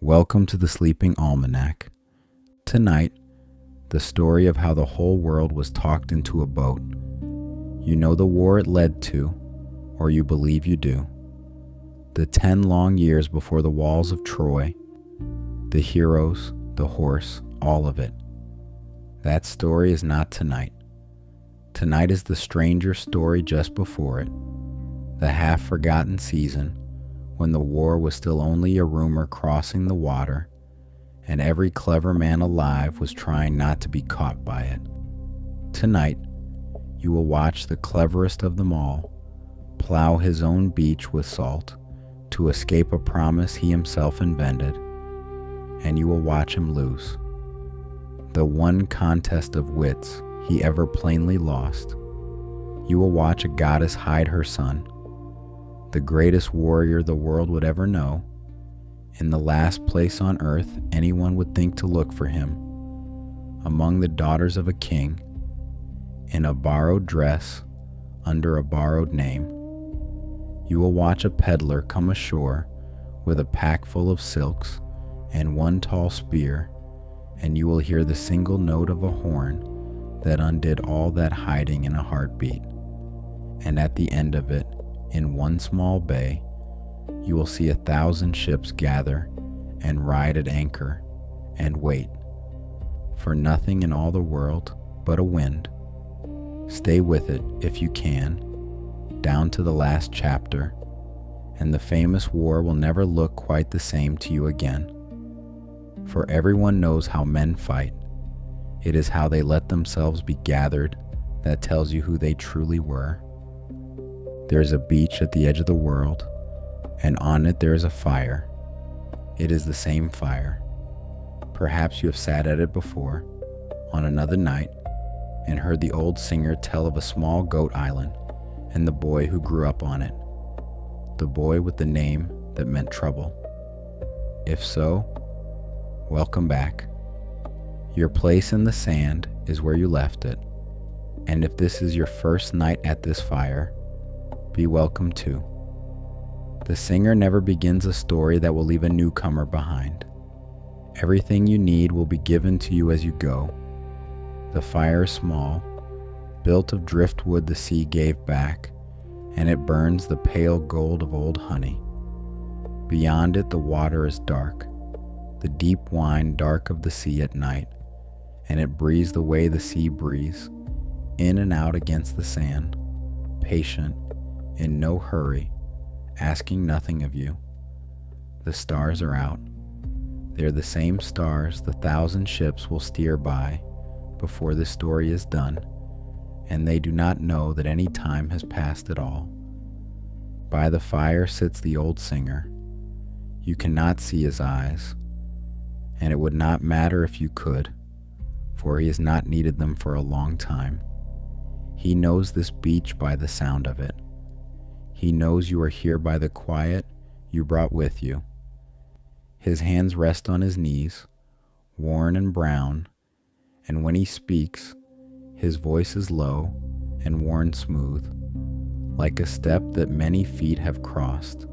Welcome to the Sleeping Almanac. Tonight, the story of how the whole world was talked into a boat. You know the war it led to, or you believe you do. The 10 long years before the walls of Troy, the heroes, the horse, all of it. That story is not tonight. Tonight is the stranger story just before it, the half-forgotten season when the war was still only a rumor crossing the water, and every clever man alive was trying not to be caught by it. Tonight, you will watch the cleverest of them all plow his own beach with salt to escape a promise he himself invented, and you will watch him lose. The one contest of wits he ever plainly lost. You will watch a goddess hide her son, the greatest warrior the world would ever know, in the last place on earth anyone would think to look for him, among the daughters of a king, in a borrowed dress, under a borrowed name. You will watch a peddler come ashore with a pack full of silks and one tall spear, and you will hear the single note of a horn that undid all that hiding in a heartbeat. And at the end of it, in one small bay, you will see 1,000 ships gather and ride at anchor and wait for nothing in all the world but a wind. Stay with it if you can, down to the last chapter, and the famous war will never look quite the same to you again. For everyone knows how men fight. It is how they let themselves be gathered that tells you who they truly were. There is a beach at the edge of the world, and on it there is a fire. It is the same fire. Perhaps you have sat at it before, on another night, and heard the old singer tell of a small goat island and the boy who grew up on it, the boy with the name that meant trouble. If so, welcome back. Your place in the sand is where you left it, and if this is your first night at this fire, be welcome too. The singer never begins a story that will leave a newcomer behind. Everything you need will be given to you as you go. The fire is small, built of driftwood the sea gave back, and it burns the pale gold of old honey. Beyond it the water is dark, the deep wine dark of the sea at night, and it breathes the way the sea breathes, in and out against the sand, patient, in no hurry, asking nothing of you. The stars are out. They are the same stars the 1,000 ships will steer by before the story is done, and they do not know that any time has passed at all. By the fire sits the old singer. You cannot see his eyes, and it would not matter if you could, for he has not needed them for a long time. He knows this beach by the sound of it. He knows you are here by the quiet you brought with you. His hands rest on his knees, worn and brown, and when he speaks, his voice is low and worn smooth, like a step that many feet have crossed.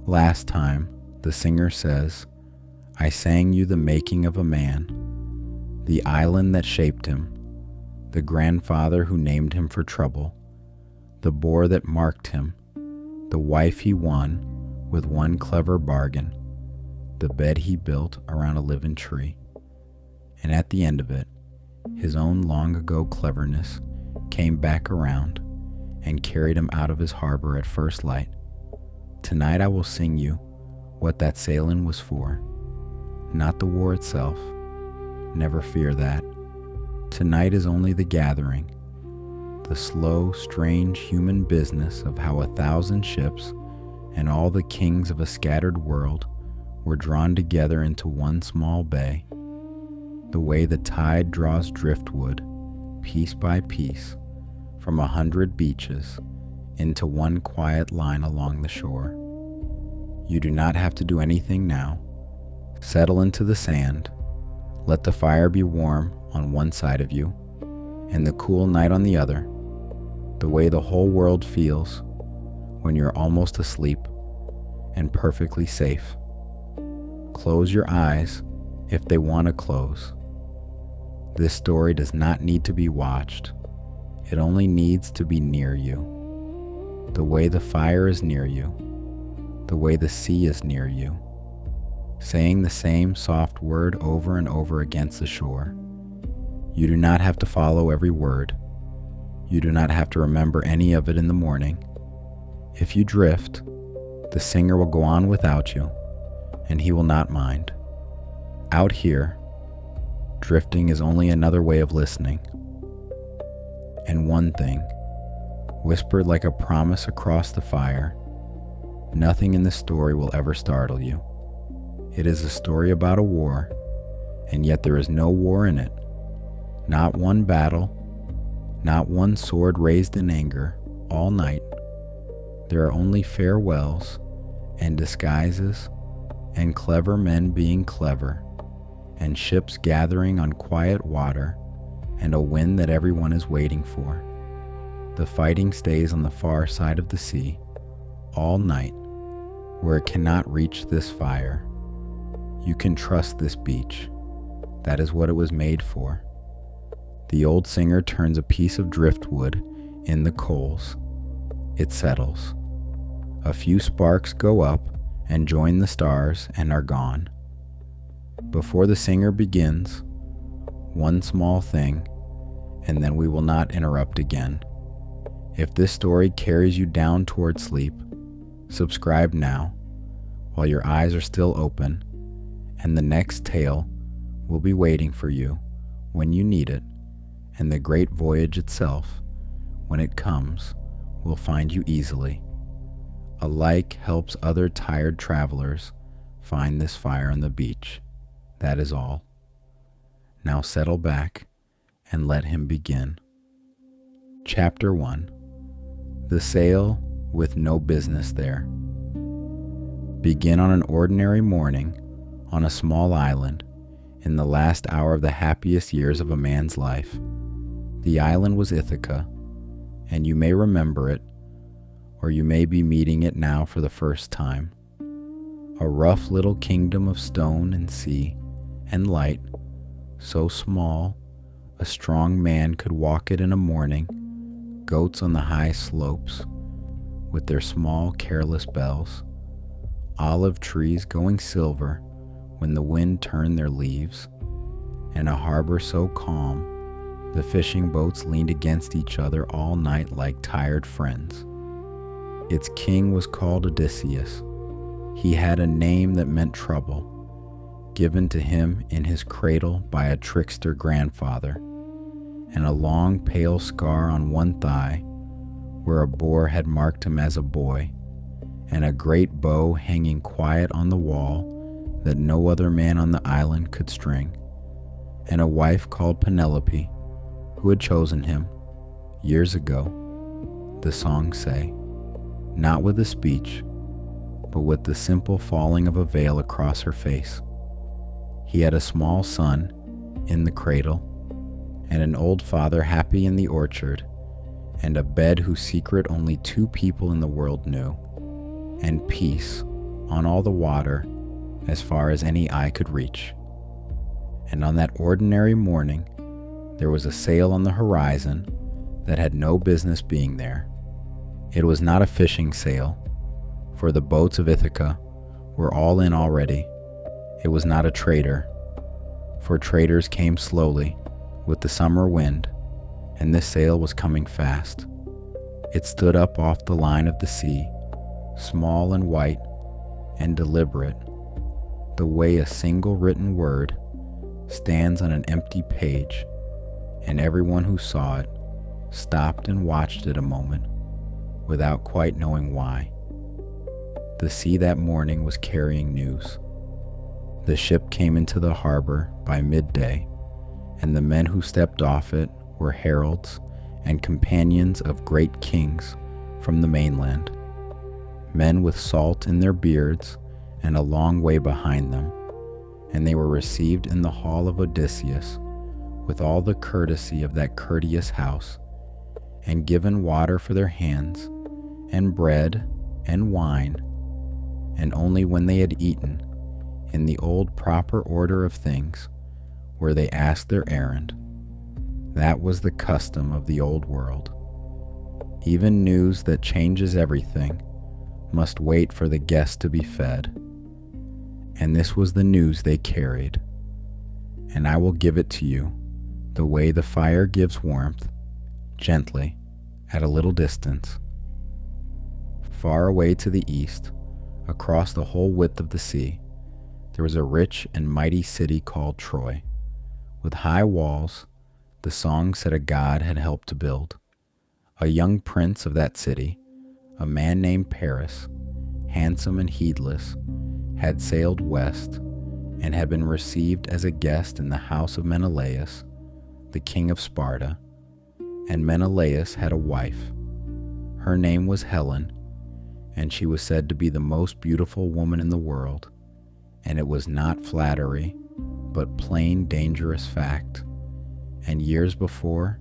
Last time, the singer says, I sang you the making of a man, the island that shaped him, the grandfather who named him for trouble, the boar that marked him, the wife he won with one clever bargain, the bed he built around a living tree. And at the end of it, his own long ago cleverness came back around and carried him out of his harbor at first light. Tonight I will sing you what that sailing was for, not the war itself. Never fear that. Tonight is only the gathering, the slow, strange human business of how 1,000 ships and all the kings of a scattered world were drawn together into one small bay, the way the tide draws driftwood, piece by piece, from 100 beaches into one quiet line along the shore. You do not have to do anything now. Settle into the sand, let the fire be warm on one side of you, and the cool night on the other, the way the whole world feels when you're almost asleep and perfectly safe. Close your eyes if they want to close. This story does not need to be watched. It only needs to be near you. The way the fire is near you. The way the sea is near you. Saying the same soft word over and over against the shore. You do not have to follow every word. You do not have to remember any of it in the morning. If you drift, the singer will go on without you, and he will not mind. Out here, drifting is only another way of listening. And one thing, whispered like a promise across the fire, nothing in the story will ever startle you. It is a story about a war, and yet there is no war in it. Not one battle, not one sword raised in anger all night. There are only farewells and disguises and clever men being clever and ships gathering on quiet water and a wind that everyone is waiting for. The fighting stays on the far side of the sea all night where it cannot reach this fire. You can trust this beach. That is what it was made for. The old singer turns a piece of driftwood in the coals. It settles. A few sparks go up and join the stars and are gone. Before the singer begins, one small thing, and then we will not interrupt again. If this story carries you down toward sleep, subscribe now while your eyes are still open, and the next tale will be waiting for you when you need it, and the great voyage itself, when it comes, will find you easily. A like helps other tired travelers find this fire on the beach. That is all. Now settle back and let him begin. Chapter 1. The sail with no business there. Begin on an ordinary morning on a small island in the last hour of the happiest years of a man's life. The island was Ithaca, and you may remember it, or you may be meeting it now for the first time. A rough little kingdom of stone and sea and light, so small a strong man could walk it in a morning, goats on the high slopes with their small careless bells, olive trees going silver when the wind turned their leaves, and a harbor so calm the fishing boats leaned against each other all night like tired friends. Its king was called Odysseus. He had a name that meant trouble, given to him in his cradle by a trickster grandfather, and a long pale scar on one thigh where a boar had marked him as a boy, and a great bow hanging quiet on the wall that no other man on the island could string, and a wife called Penelope, who had chosen him years ago, the songs say, not with a speech, but with the simple falling of a veil across her face. He had a small son in the cradle, and an old father happy in the orchard, and a bed whose secret only 2 people in the world knew, and peace on all the water as far as any eye could reach. And on that ordinary morning, there was a sail on the horizon that had no business being there. It was not a fishing sail, for the boats of Ithaca were all in already. It was not a trader, for traders came slowly with the summer wind, and this sail was coming fast. It stood up off the line of the sea, small and white and deliberate, the way a single written word stands on an empty page, and everyone who saw it stopped and watched it a moment without quite knowing why. The sea that morning was carrying news. The ship came into the harbor by midday, and the men who stepped off it were heralds and companions of great kings from the mainland, men with salt in their beards and a long way behind them, and they were received in the hall of Odysseus with all the courtesy of that courteous house, and given water for their hands, and bread and wine, and only when they had eaten, in the old proper order of things, where they asked their errand. That was the custom of the old world. Even news that changes everything must wait for the guest to be fed. And this was the news they carried. And I will give it to you, the way the fire gives warmth, gently, at a little distance. Far away to the east, across the whole width of the sea, there was a rich and mighty city called Troy, with high walls the song said a god had helped to build. A young prince of that city, a man named Paris, handsome and heedless, had sailed west and had been received as a guest in the house of Menelaus, the king of Sparta. And Menelaus had a wife. Her name was Helen, and she was said to be the most beautiful woman in the world. And it was not flattery, but plain dangerous fact. And years before,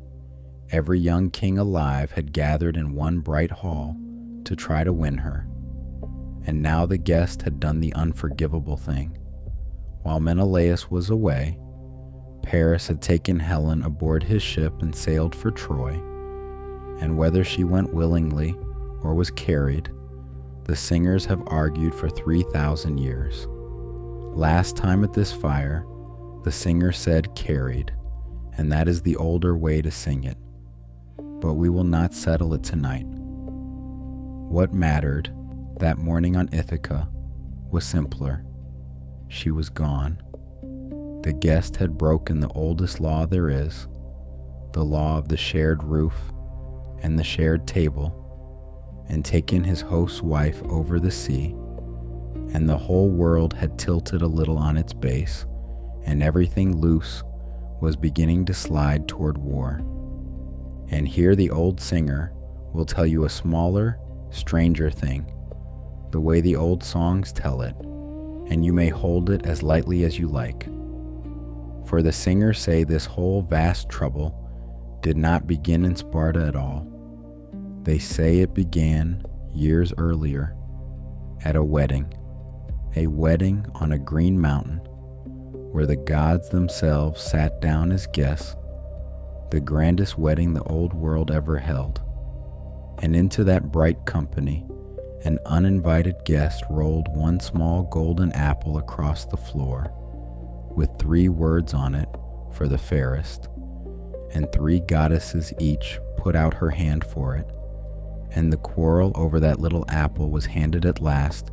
every young king alive had gathered in one bright hall to try to win her. And now the guest had done the unforgivable thing. While Menelaus was away, Paris had taken Helen aboard his ship and sailed for Troy. And whether she went willingly or was carried, the singers have argued for 3,000 years. Last time at this fire, the singer said carried, and that is the older way to sing it. But we will not settle it tonight. What mattered that morning on Ithaca was simpler. She was gone. The guest had broken the oldest law there is, the law of the shared roof and the shared table, and taken his host's wife over the sea, and the whole world had tilted a little on its base, and everything loose was beginning to slide toward war. And here the old singer will tell you a smaller, stranger thing, the way the old songs tell it, and you may hold it as lightly as you like. For the singers say this whole vast trouble did not begin in Sparta at all. They say it began years earlier at a wedding on a green mountain, where the gods themselves sat down as guests, the grandest wedding the old world ever held. And into that bright company, an uninvited guest rolled one small golden apple across the floor, with 3 words on it for the fairest, and 3 goddesses each put out her hand for it, and the quarrel over that little apple was handed at last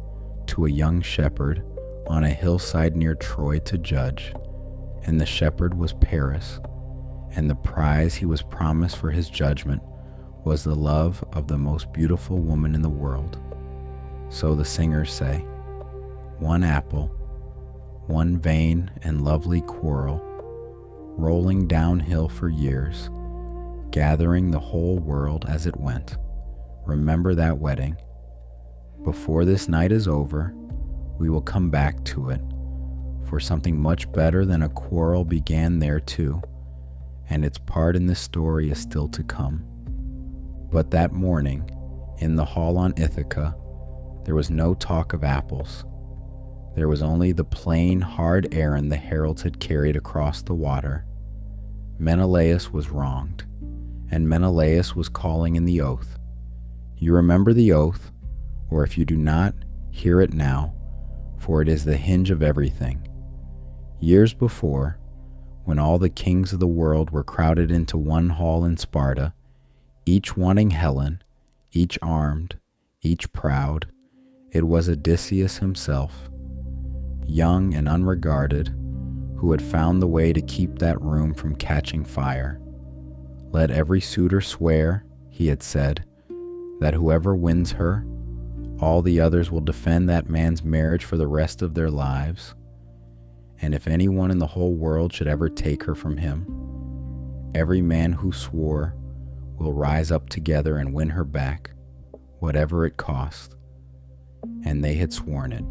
to a young shepherd on a hillside near Troy to judge, and the shepherd was Paris, and the prize he was promised for his judgment was the love of the most beautiful woman in the world. So the singers say, one apple, one vain and lovely quarrel, rolling downhill for years, gathering the whole world as it went. Remember that wedding. Before this night is over, we will come back to it, for something much better than a quarrel began there too, and its part in this story is still to come. But that morning, in the hall on Ithaca, there was no talk of apples. There was only the plain, hard errand the heralds had carried across the water. Menelaus was wronged, and Menelaus was calling in the oath. You remember the oath, or if you do not, hear it now, for it is the hinge of everything. Years before, when all the kings of the world were crowded into one hall in Sparta, each wanting Helen, each armed, each proud, it was Odysseus himself, young and unregarded, who had found the way to keep that room from catching fire. Let every suitor swear, he had said, that whoever wins her, all the others will defend that man's marriage for the rest of their lives. And if anyone in the whole world should ever take her from him, every man who swore will rise up together and win her back, whatever it cost. And they had sworn it,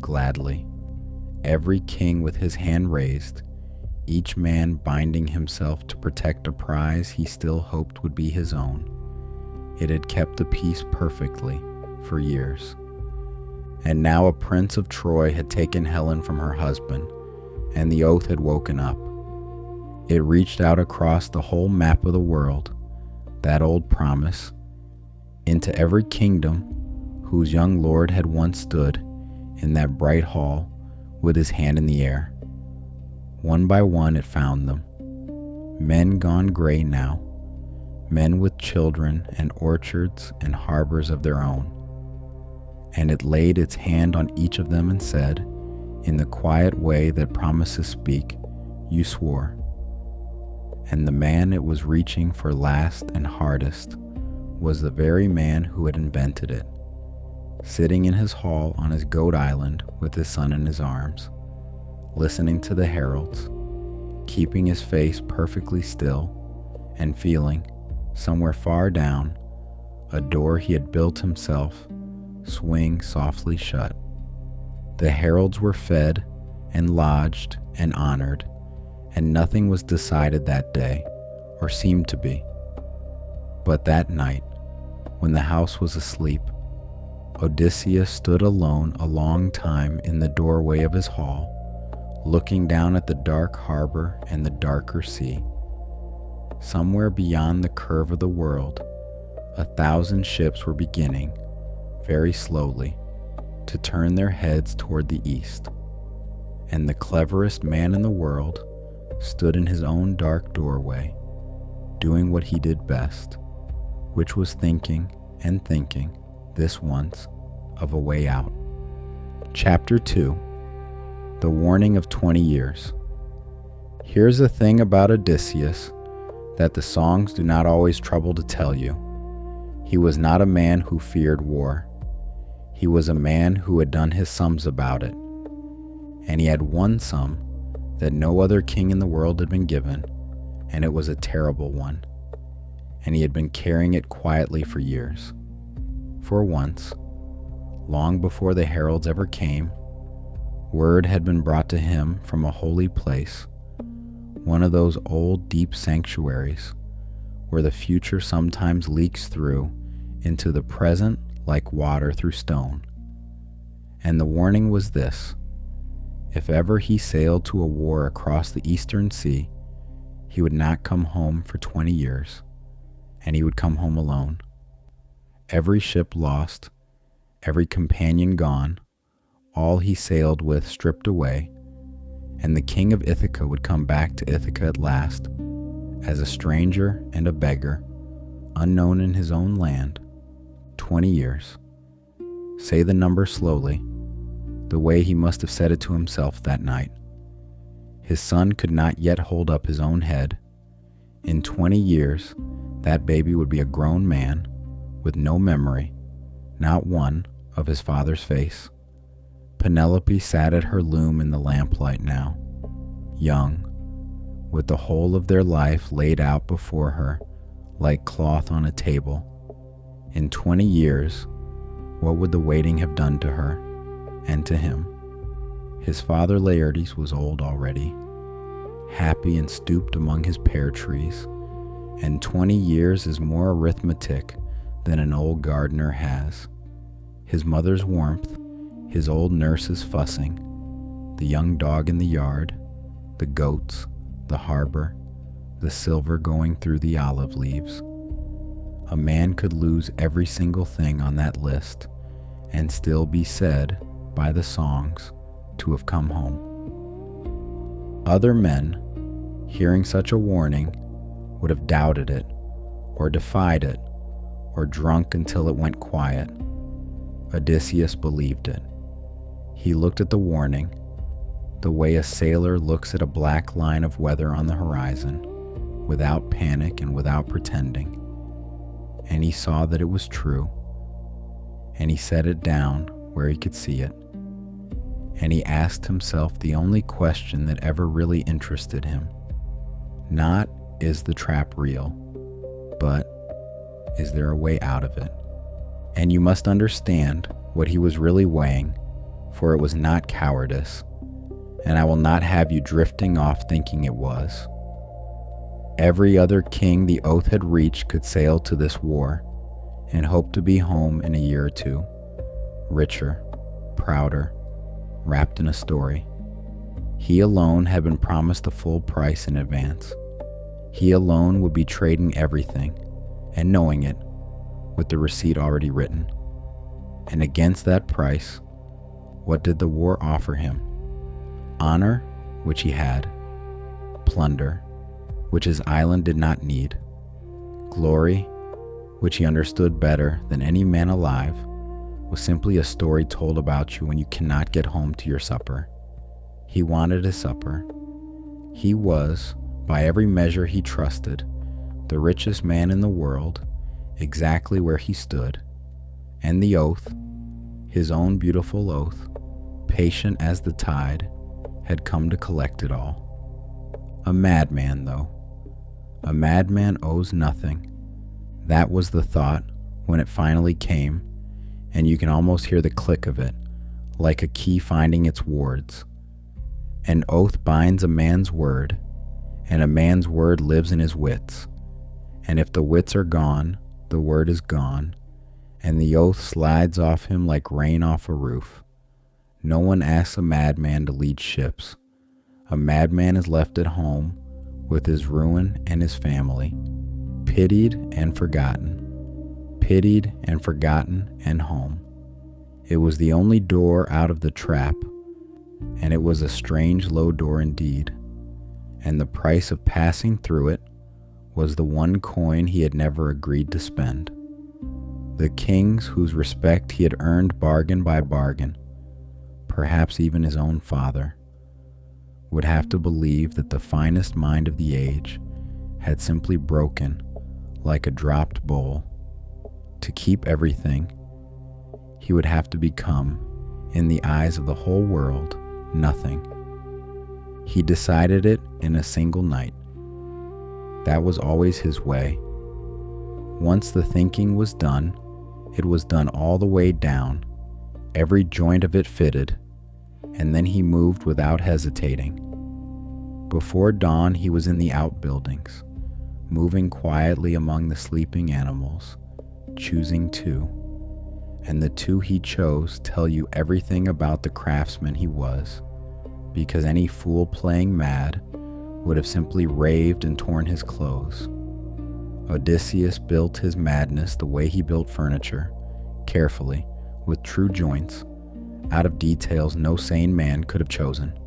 gladly, every king with his hand raised, each man binding himself to protect a prize he still hoped would be his own. It had kept the peace perfectly for years. And now a prince of Troy had taken Helen from her husband, and the oath had woken up. It reached out across the whole map of the world, that old promise, into every kingdom whose young lord had once stood in that bright hall with his hand in the air. One by one it found them, men gone gray now, men with children and orchards and harbors of their own. And it laid its hand on each of them and said, in the quiet way that promises speak, you swore. And the man it was reaching for last and hardest was the very man who had invented it, sitting in his hall on his goat island with his son in his arms, listening to the heralds, keeping his face perfectly still, and feeling, somewhere far down, a door he had built himself swing softly shut. The heralds were fed and lodged and honored, and nothing was decided that day, or seemed to be. But that night, when the house was asleep, Odysseus stood alone a long time in the doorway of his hall, looking down at the dark harbor and the darker sea. Somewhere beyond the curve of the world, 1,000 ships were beginning, very slowly, to turn their heads toward the east, and the cleverest man in the world stood in his own dark doorway, doing what he did best, which was thinking and thinking, this once, of a way out. Chapter 2. The Warning of 20 Years. Here's the thing about Odysseus that the songs do not always trouble to tell you. He was not a man who feared war. He was a man who had done his sums about it, and he had one sum that no other king in the world had been given, and it was a terrible one, and he had been carrying it quietly for years. For once, long before the heralds ever came, word had been brought to him from a holy place, one of those old deep sanctuaries where the future sometimes leaks through into the present like water through stone. And the warning was this: if ever he sailed to a war across the eastern sea, he would not come home for 20 years, and he would come home alone. Every ship lost, every companion gone, all he sailed with stripped away, and the king of Ithaca would come back to Ithaca at last, as a stranger and a beggar, unknown in his own land. 20 years. Say the number slowly, the way he must have said it to himself that night. His son could not yet hold up his own head. In 20 years, that baby would be a grown man, with no memory, not one, of his father's face. Penelope sat at her loom in the lamplight now, young, with the whole of their life laid out before her like cloth on a table. In 20 years, what would the waiting have done to her and to him? His father Laertes was old already, happy and stooped among his pear trees, and 20 years is more arithmetic than an old gardener has. His mother's warmth, his old nurse's fussing, the young dog in the yard, the goats, the harbor, the silver going through the olive leaves. A man could lose every single thing on that list and still be said by the songs to have come home. Other men, hearing such a warning, would have doubted it, or defied it, or drunk until it went quiet. Odysseus believed it. He looked at the warning, the way a sailor looks at a black line of weather on the horizon, without panic and without pretending. And he saw that it was true, and he set it down where he could see it, and he asked himself the only question that ever really interested him. Not, is the trap real, but is there a way out of it? And you must understand what he was really weighing, for it was not cowardice, and I will not have you drifting off thinking it was. Every other king the oath had reached could sail to this war and hope to be home in a year or two, richer, prouder, wrapped in a story. He alone had been promised the full price in advance. He alone would be trading everything, and knowing it, with the receipt already written. And against that price, what did the war offer him? Honor, which he had. Plunder, which his island did not need. Glory, which he understood better than any man alive, was simply a story told about you when you cannot get home to your supper. He wanted his supper. He was, by every measure he trusted, the richest man in the world, exactly where he stood. And the oath, his own beautiful oath, patient as the tide, had come to collect it all. A madman, though. A madman owes nothing. That was the thought when it finally came, and you can almost hear the click of it, like a key finding its wards. An oath binds a man's word, and a man's word lives in his wits. And if the wits are gone, the word is gone, and the oath slides off him like rain off a roof. No one asks a madman to lead ships. A madman is left at home with his ruin and his family, pitied and forgotten and home. It was the only door out of the trap, and it was a strange low door indeed, and the price of passing through it was the one coin he had never agreed to spend. The kings whose respect he had earned bargain by bargain, perhaps even his own father, would have to believe that the finest mind of the age had simply broken like a dropped bowl. To keep everything, he would have to become, in the eyes of the whole world, nothing. He decided it in a single night. That was always his way. Once the thinking was done, it was done all the way down, every joint of it fitted, and then he moved without hesitating. Before dawn he was in the outbuildings, moving quietly among the sleeping animals, choosing two, and the two he chose tell you everything about the craftsman he was, because any fool playing mad would have simply raved and torn his clothes. Odysseus built his madness the way he built furniture, carefully, with true joints, out of details no sane man could have chosen.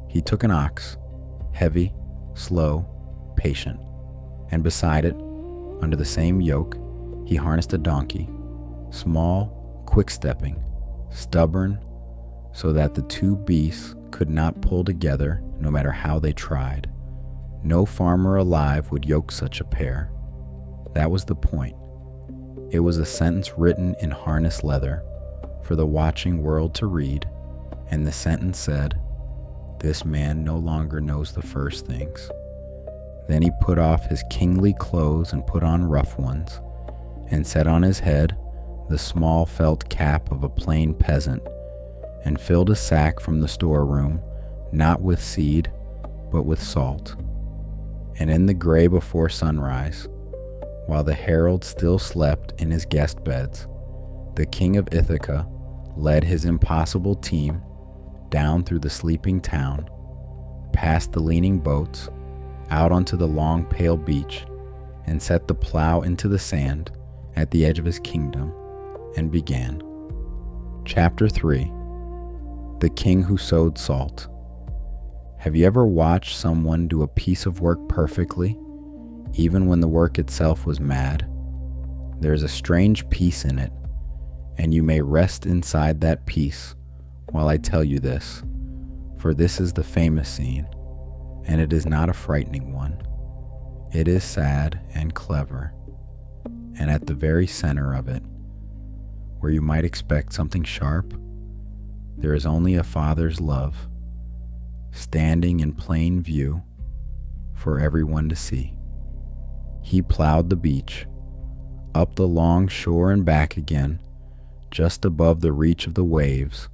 He took an ox, heavy, slow, patient, and beside it, under the same yoke, he harnessed a donkey, small, quick-stepping, stubborn, so that the two beasts could not pull together no matter how they tried. No farmer alive would yoke such a pair. That was the point. It was a sentence written in harness leather for the watching world to read, and the sentence said, "This man no longer knows the first things." Then he put off his kingly clothes and put on rough ones, and set on his head the small felt cap of a plain peasant, and filled a sack from the storeroom, not with seed, but with salt. And in the gray before sunrise, while the herald still slept in his guest beds, the king of Ithaca led his impossible team down through the sleeping town, past the leaning boats, out onto the long pale beach, and set the plow into the sand at the edge of his kingdom, and began. Chapter 3. The King Who Sowed Salt. Have you ever watched someone do a piece of work perfectly, even when the work itself was mad? There is a strange peace in it, and you may rest inside that peace while I tell you this, for this is the famous scene, and it is not a frightening one. It is sad and clever, and at the very center of it, where you might expect something sharp, there is only a father's love, standing in plain view for everyone to see. He plowed the beach, up the long shore and back again, just above the reach of the waves,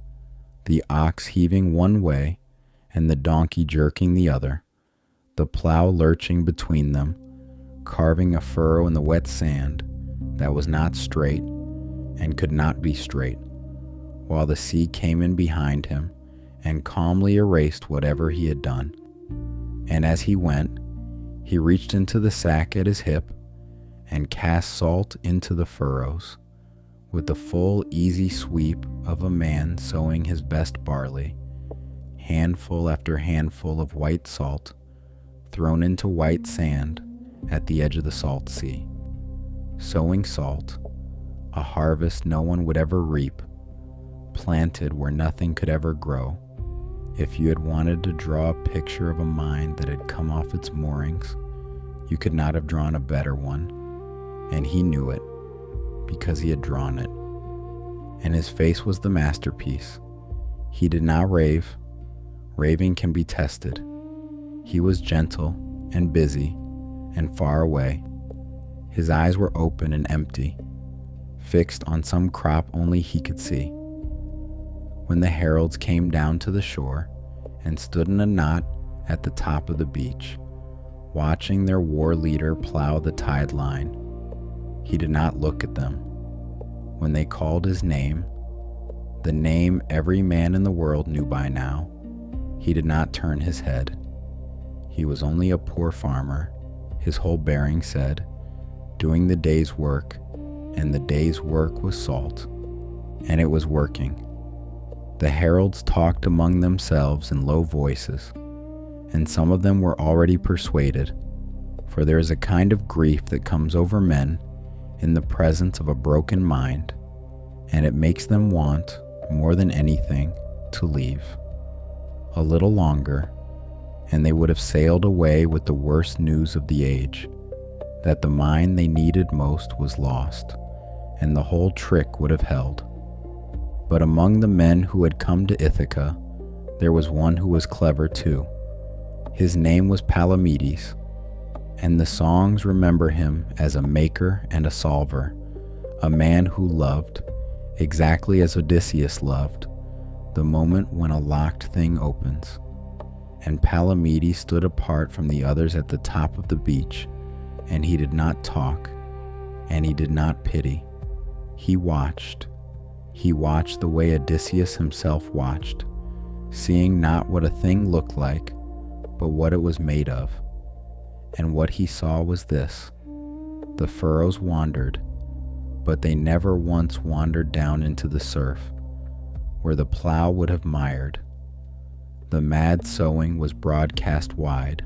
the ox heaving one way and the donkey jerking the other, the plow lurching between them, carving a furrow in the wet sand that was not straight and could not be straight, while the sea came in behind him and calmly erased whatever he had done. And as he went, he reached into the sack at his hip and cast salt into the furrows, with the full easy sweep of a man sowing his best barley, handful after handful of white salt thrown into white sand at the edge of the salt sea. Sowing salt, a harvest no one would ever reap, planted where nothing could ever grow. If you had wanted to draw a picture of a mind that had come off its moorings, you could not have drawn a better one, and he knew it, because he had drawn it. And his face was the masterpiece. He did not rave. Raving can be tested. He was gentle and busy and far away. His eyes were open and empty, fixed on some crop only he could see. When the heralds came down to the shore and stood in a knot at the top of the beach, watching their war leader plow the tide line, he did not look at them. When they called his name, the name every man in the world knew by now, he did not turn his head. He was only a poor farmer, his whole bearing said, doing the day's work, and the day's work was salt, and it was working. The heralds talked among themselves in low voices, and some of them were already persuaded, for there is a kind of grief that comes over men in the presence of a broken mind, and it makes them want, more than anything, to leave. A little longer, and they would have sailed away with the worst news of the age, that the mine they needed most was lost, and the whole trick would have held. But among the men who had come to Ithaca, there was one who was clever too. His name was Palamedes, and the songs remember him as a maker and a solver, a man who loved, exactly as Odysseus loved, the moment when a locked thing opens. And Palamedes stood apart from the others at the top of the beach, and he did not talk, and he did not pity. He watched the way Odysseus himself watched, seeing not what a thing looked like, but what it was made of. And what he saw was this: the furrows wandered, but they never once wandered down into the surf, where the plow would have mired. The mad sowing was broadcast wide,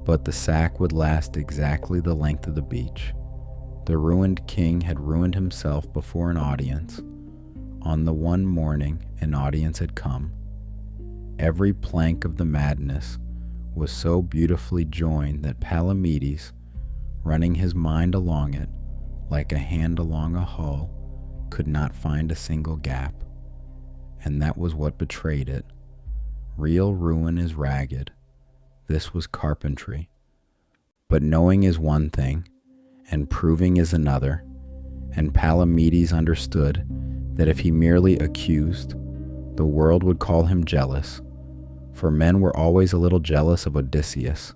but the sack would last exactly the length of the beach. The ruined king had ruined himself before an audience. On the one morning an audience had come. Every plank of the madness was so beautifully joined that Palamedes, running his mind along it, like a hand along a hull, could not find a single gap. And that was what betrayed it. Real ruin is ragged. This was carpentry. But knowing is one thing, and proving is another, and Palamedes understood that if he merely accused, the world would call him jealous, for men were always a little jealous of Odysseus.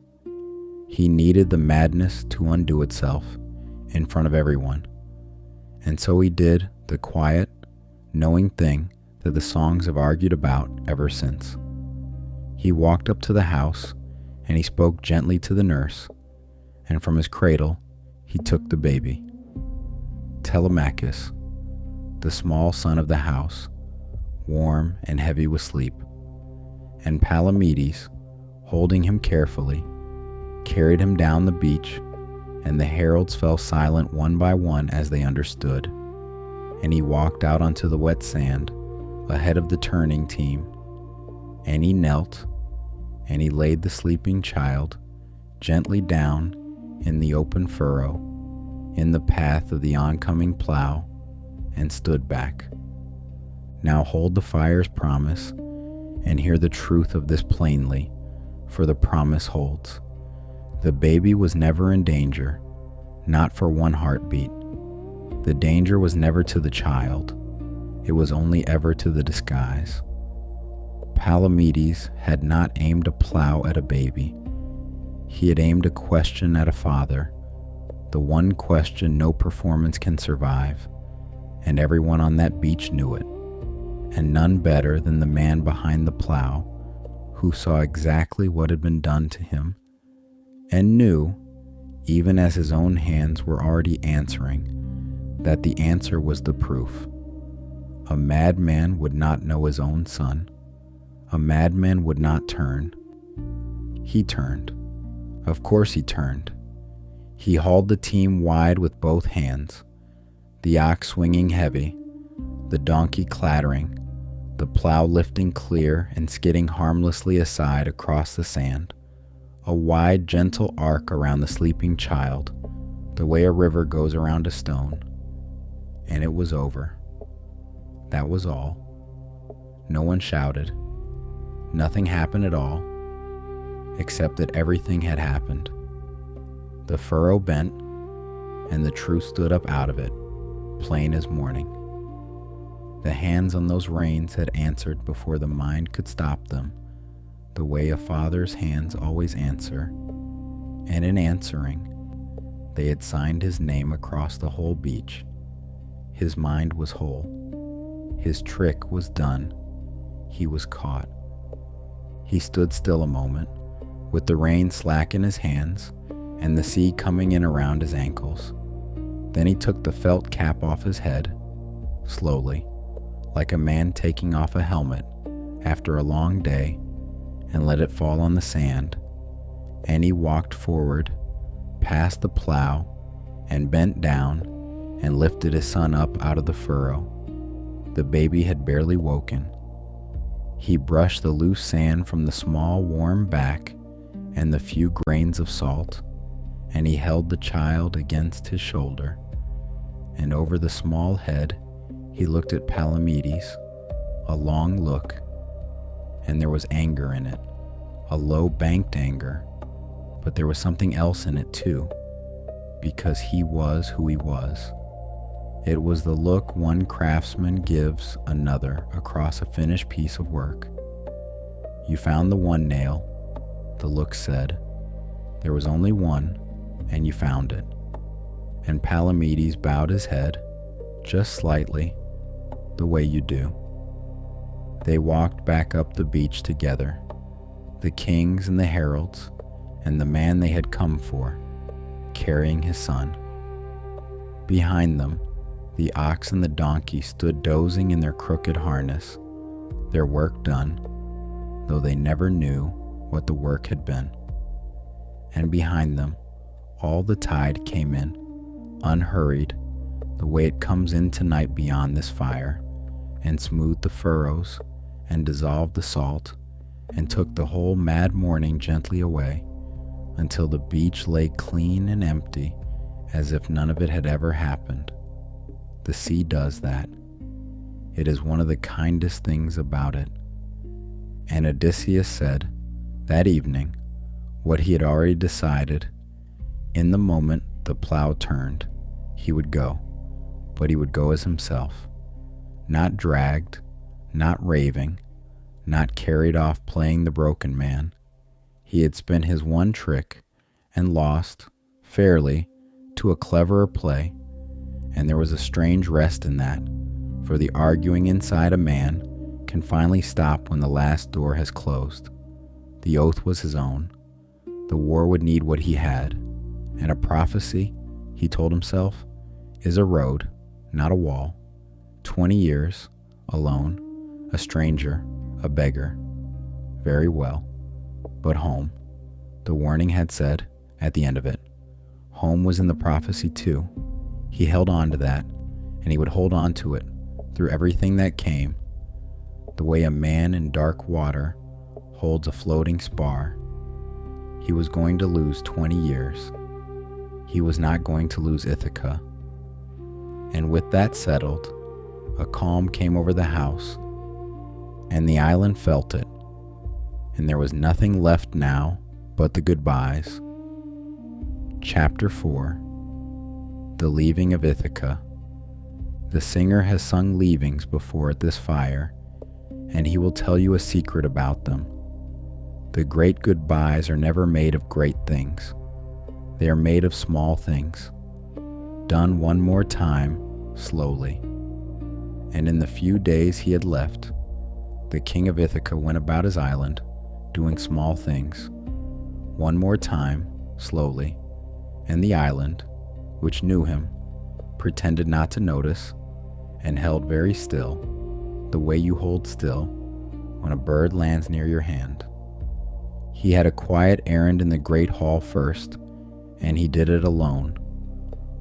He needed the madness to undo itself in front of everyone, and so he did the quiet, knowing thing that the songs have argued about ever since. He walked up to the house, and he spoke gently to the nurse, and from his cradle he took the baby. Telemachus, the small son of the house, warm and heavy with sleep, and Palamedes, holding him carefully, carried him down the beach, and the heralds fell silent one by one as they understood, and he walked out onto the wet sand ahead of the turning team, and he knelt, and he laid the sleeping child gently down in the open furrow, in the path of the oncoming plow, and stood back. Now hold the fire's promise, and hear the truth of this plainly, for the promise holds. The baby was never in danger, not for one heartbeat. The danger was never to the child, it was only ever to the disguise. Palamedes had not aimed a plow at a baby. He had aimed a question at a father, the one question no performance can survive, and everyone on that beach knew it. and none better than the man behind the plow, who saw exactly what had been done to him, and knew, even as his own hands were already answering, that the answer was the proof. A madman would not know his own son. A madman would not turn. He turned. Of course he turned. He hauled the team wide with both hands, the ox swinging heavy, the donkey clattering, the plow lifting clear and skidding harmlessly aside across the sand, a wide, gentle arc around the sleeping child, the way a river goes around a stone. And it was over. That was all. No one shouted. Nothing happened at all, except that everything had happened. The furrow bent, and the truth stood up out of it, plain as morning. The hands on those reins had answered before the mind could stop them, the way a father's hands always answer, and in answering, they had signed his name across the whole beach. His mind was whole. His trick was done. He was caught. He stood still a moment, with the rein slack in his hands and the sea coming in around his ankles. Then he took the felt cap off his head, slowly, like a man taking off a helmet after a long day, and let it fall on the sand. And he walked forward, past the plow, and bent down and lifted his son up out of the furrow. The baby had barely woken. He brushed the loose sand from the small warm back and the few grains of salt, and he held the child against his shoulder. And over the small head he looked at Palamedes, a long look, and there was anger in it, a low banked anger, but there was something else in it too, because he was who he was. It was the look one craftsman gives another across a finished piece of work. You found the one nail, the look said. There was only one, and you found it. And Palamedes bowed his head, just slightly, the way you do. They walked back up the beach together, the kings and the heralds, and the man they had come for, carrying his son. Behind them, the ox and the donkey stood dozing in their crooked harness, their work done, though they never knew what the work had been. And behind them, all the tide came in, unhurried, the way it comes in tonight beyond this fire, and smoothed the furrows, and dissolved the salt, and took the whole mad morning gently away, until the beach lay clean and empty, as if none of it had ever happened. The sea does that. It is one of the kindest things about it. And Odysseus said, that evening, what he had already decided. In the moment the plow turned, he would go, but he would go as himself, not dragged, not raving, not carried off playing the broken man. He had spent his one trick and lost, fairly, to a cleverer play, and there was a strange rest in that, for the arguing inside a man can finally stop when the last door has closed. The oath was his own. The war would need what he had, and a prophecy, he told himself, is a road, not a wall. 20 years, alone, a stranger, a beggar. Very well. But home, the warning had said, at the end of it. Home was in the prophecy too. He held on to that, and he would hold on to it through everything that came, the way a man in dark water holds a floating spar. He was going to lose 20 years. He was not going to lose Ithaca. And with that settled, a calm came over the house, and the island felt it, and there was nothing left now but the goodbyes. Chapter 4. The Leaving of Ithaca. The singer has sung leavings before at this fire, and he will tell you a secret about them. The great goodbyes are never made of great things. They are made of small things, done one more time, slowly. And in the few days he had left, the king of Ithaca went about his island, doing small things. One more time, slowly, and the island, which knew him, pretended not to notice, and held very still, the way you hold still when a bird lands near your hand. He had a quiet errand in the great hall first, and he did it alone.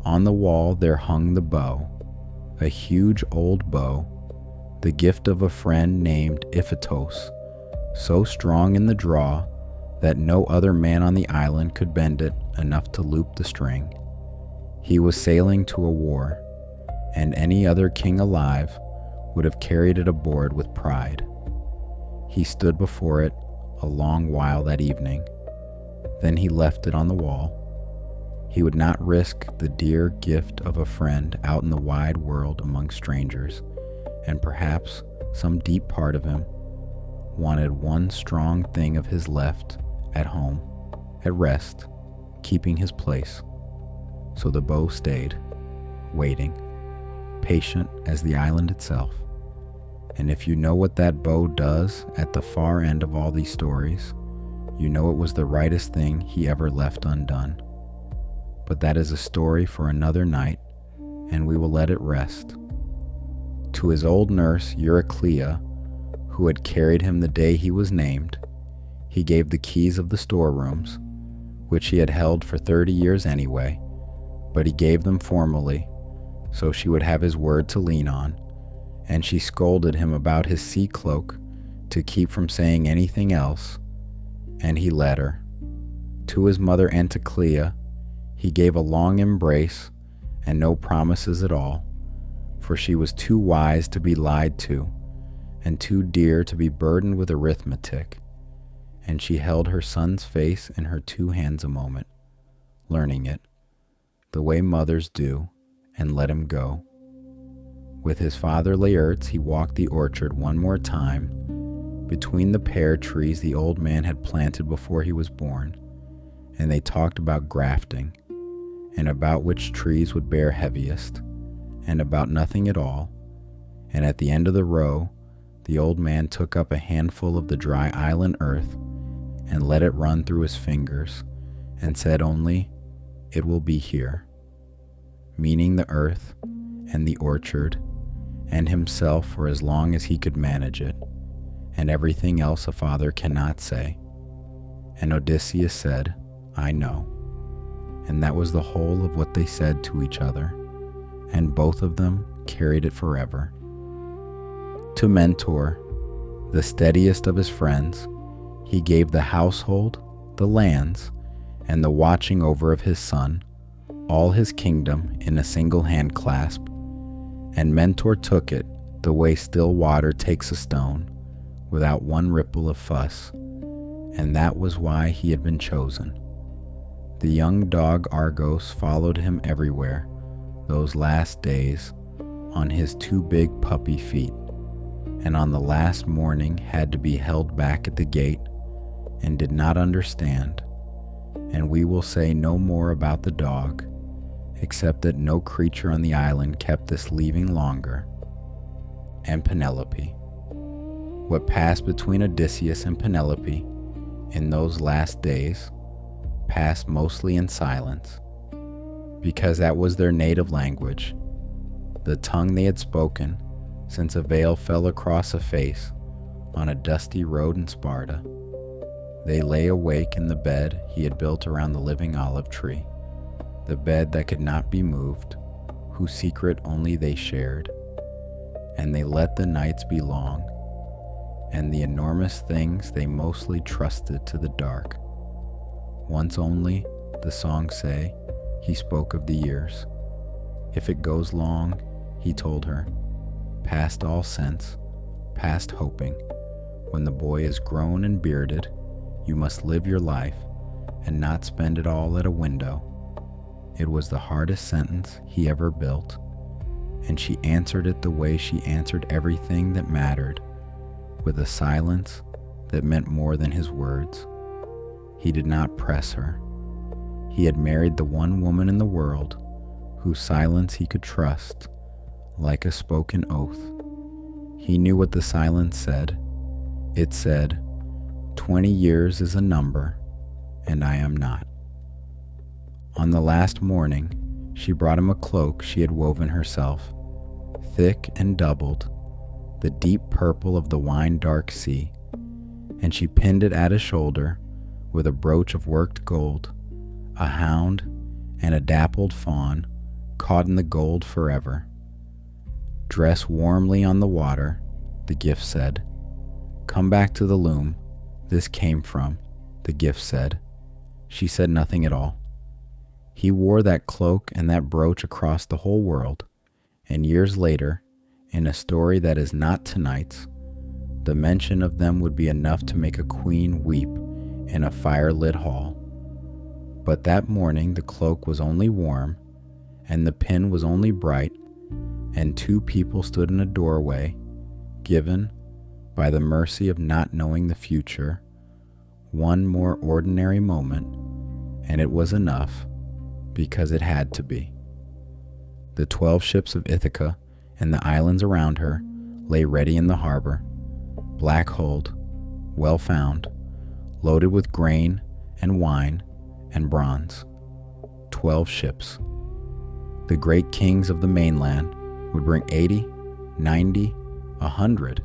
On the wall there hung the bow, a huge old bow, the gift of a friend named Iphitos, so strong in the draw that no other man on the island could bend it enough to loop the string. He was sailing to a war, and any other king alive would have carried it aboard with pride. He stood before it a long while that evening. Then he left it on the wall. He would not risk the dear gift of a friend out in the wide world among strangers, and perhaps some deep part of him wanted one strong thing of his left at home, at rest, keeping his place. So the bow stayed, waiting, patient as the island itself. And if you know what that bow does at the far end of all these stories, you know it was the rightest thing he ever left undone. But that is a story for another night, and we will let it rest. To his old nurse Euryclea, who had carried him the day he was named, he gave the keys of the storerooms, which he had held for 30 years anyway, but he gave them formally, so she would have his word to lean on, and she scolded him about his sea cloak to keep from saying anything else, and he let her. To his mother Anticlea he gave a long embrace and no promises at all, for she was too wise to be lied to, and too dear to be burdened with arithmetic, and she held her son's face in her 2 hands a moment, learning it, the way mothers do, and let him go. With his father Laertes he walked the orchard one more time, between the pear trees the old man had planted before he was born, and they talked about grafting, and about which trees would bear heaviest, and about nothing at all, and at the end of the row the old man took up a handful of the dry island earth and let it run through his fingers, and said only, "It will be here," meaning the earth and the orchard and himself for as long as he could manage it, and everything else a father cannot say. And Odysseus said, "I know." And that was the whole of what they said to each other, and both of them carried it forever. To Mentor, the steadiest of his friends, he gave the household, the lands, and the watching over of his son, all his kingdom in a single hand clasp, and Mentor took it the way still water takes a stone, without one ripple of fuss, and that was why he had been chosen. The young dog Argos followed him everywhere those last days on his 2 big puppy feet, and on the last morning had to be held back at the gate and did not understand. And we will say no more about the dog, except that no creature on the island kept this leaving longer. And Penelope. What passed between Odysseus and Penelope in those last days passed mostly in silence, because that was their native language, the tongue they had spoken since a veil fell across a face on a dusty road in Sparta. They lay awake in the bed he had built around the living olive tree, the bed that could not be moved, whose secret only they shared, and they let the nights be long, and the enormous things they mostly trusted to the dark. Once only, the songs say, he spoke of the years. If it goes long, he told her, past all sense, past hoping, when the boy is grown and bearded, you must live your life and not spend it all at a window. It was the hardest sentence he ever built, and she answered it the way she answered everything that mattered, with a silence that meant more than his words. He did not press her. He had married the one woman in the world whose silence he could trust like a spoken oath. He knew what the silence said. It said, 20 years is a number, and I am not. On the last morning, she brought him a cloak she had woven herself, thick and doubled, the deep purple of the wine-dark sea, and she pinned it at his shoulder with a brooch of worked gold, a hound and a dappled fawn caught in the gold forever. Dress warmly on the water, the gift said. Come back to the loom this came from, the gift said. She said nothing at all. He wore that cloak and that brooch across the whole world, and years later, in a story that is not tonight's, the mention of them would be enough to make a queen weep in a fire-lit hall. But that morning the cloak was only warm, and the pin was only bright, and two people stood in a doorway, given, by the mercy of not knowing the future, one more ordinary moment, and it was enough, because it had to be. The 12 ships of Ithaca and the islands around her lay ready in the harbor, black-hulled, well found, loaded with grain and wine and bronze. 12 ships. The great kings of the mainland would bring 80, 90, 100.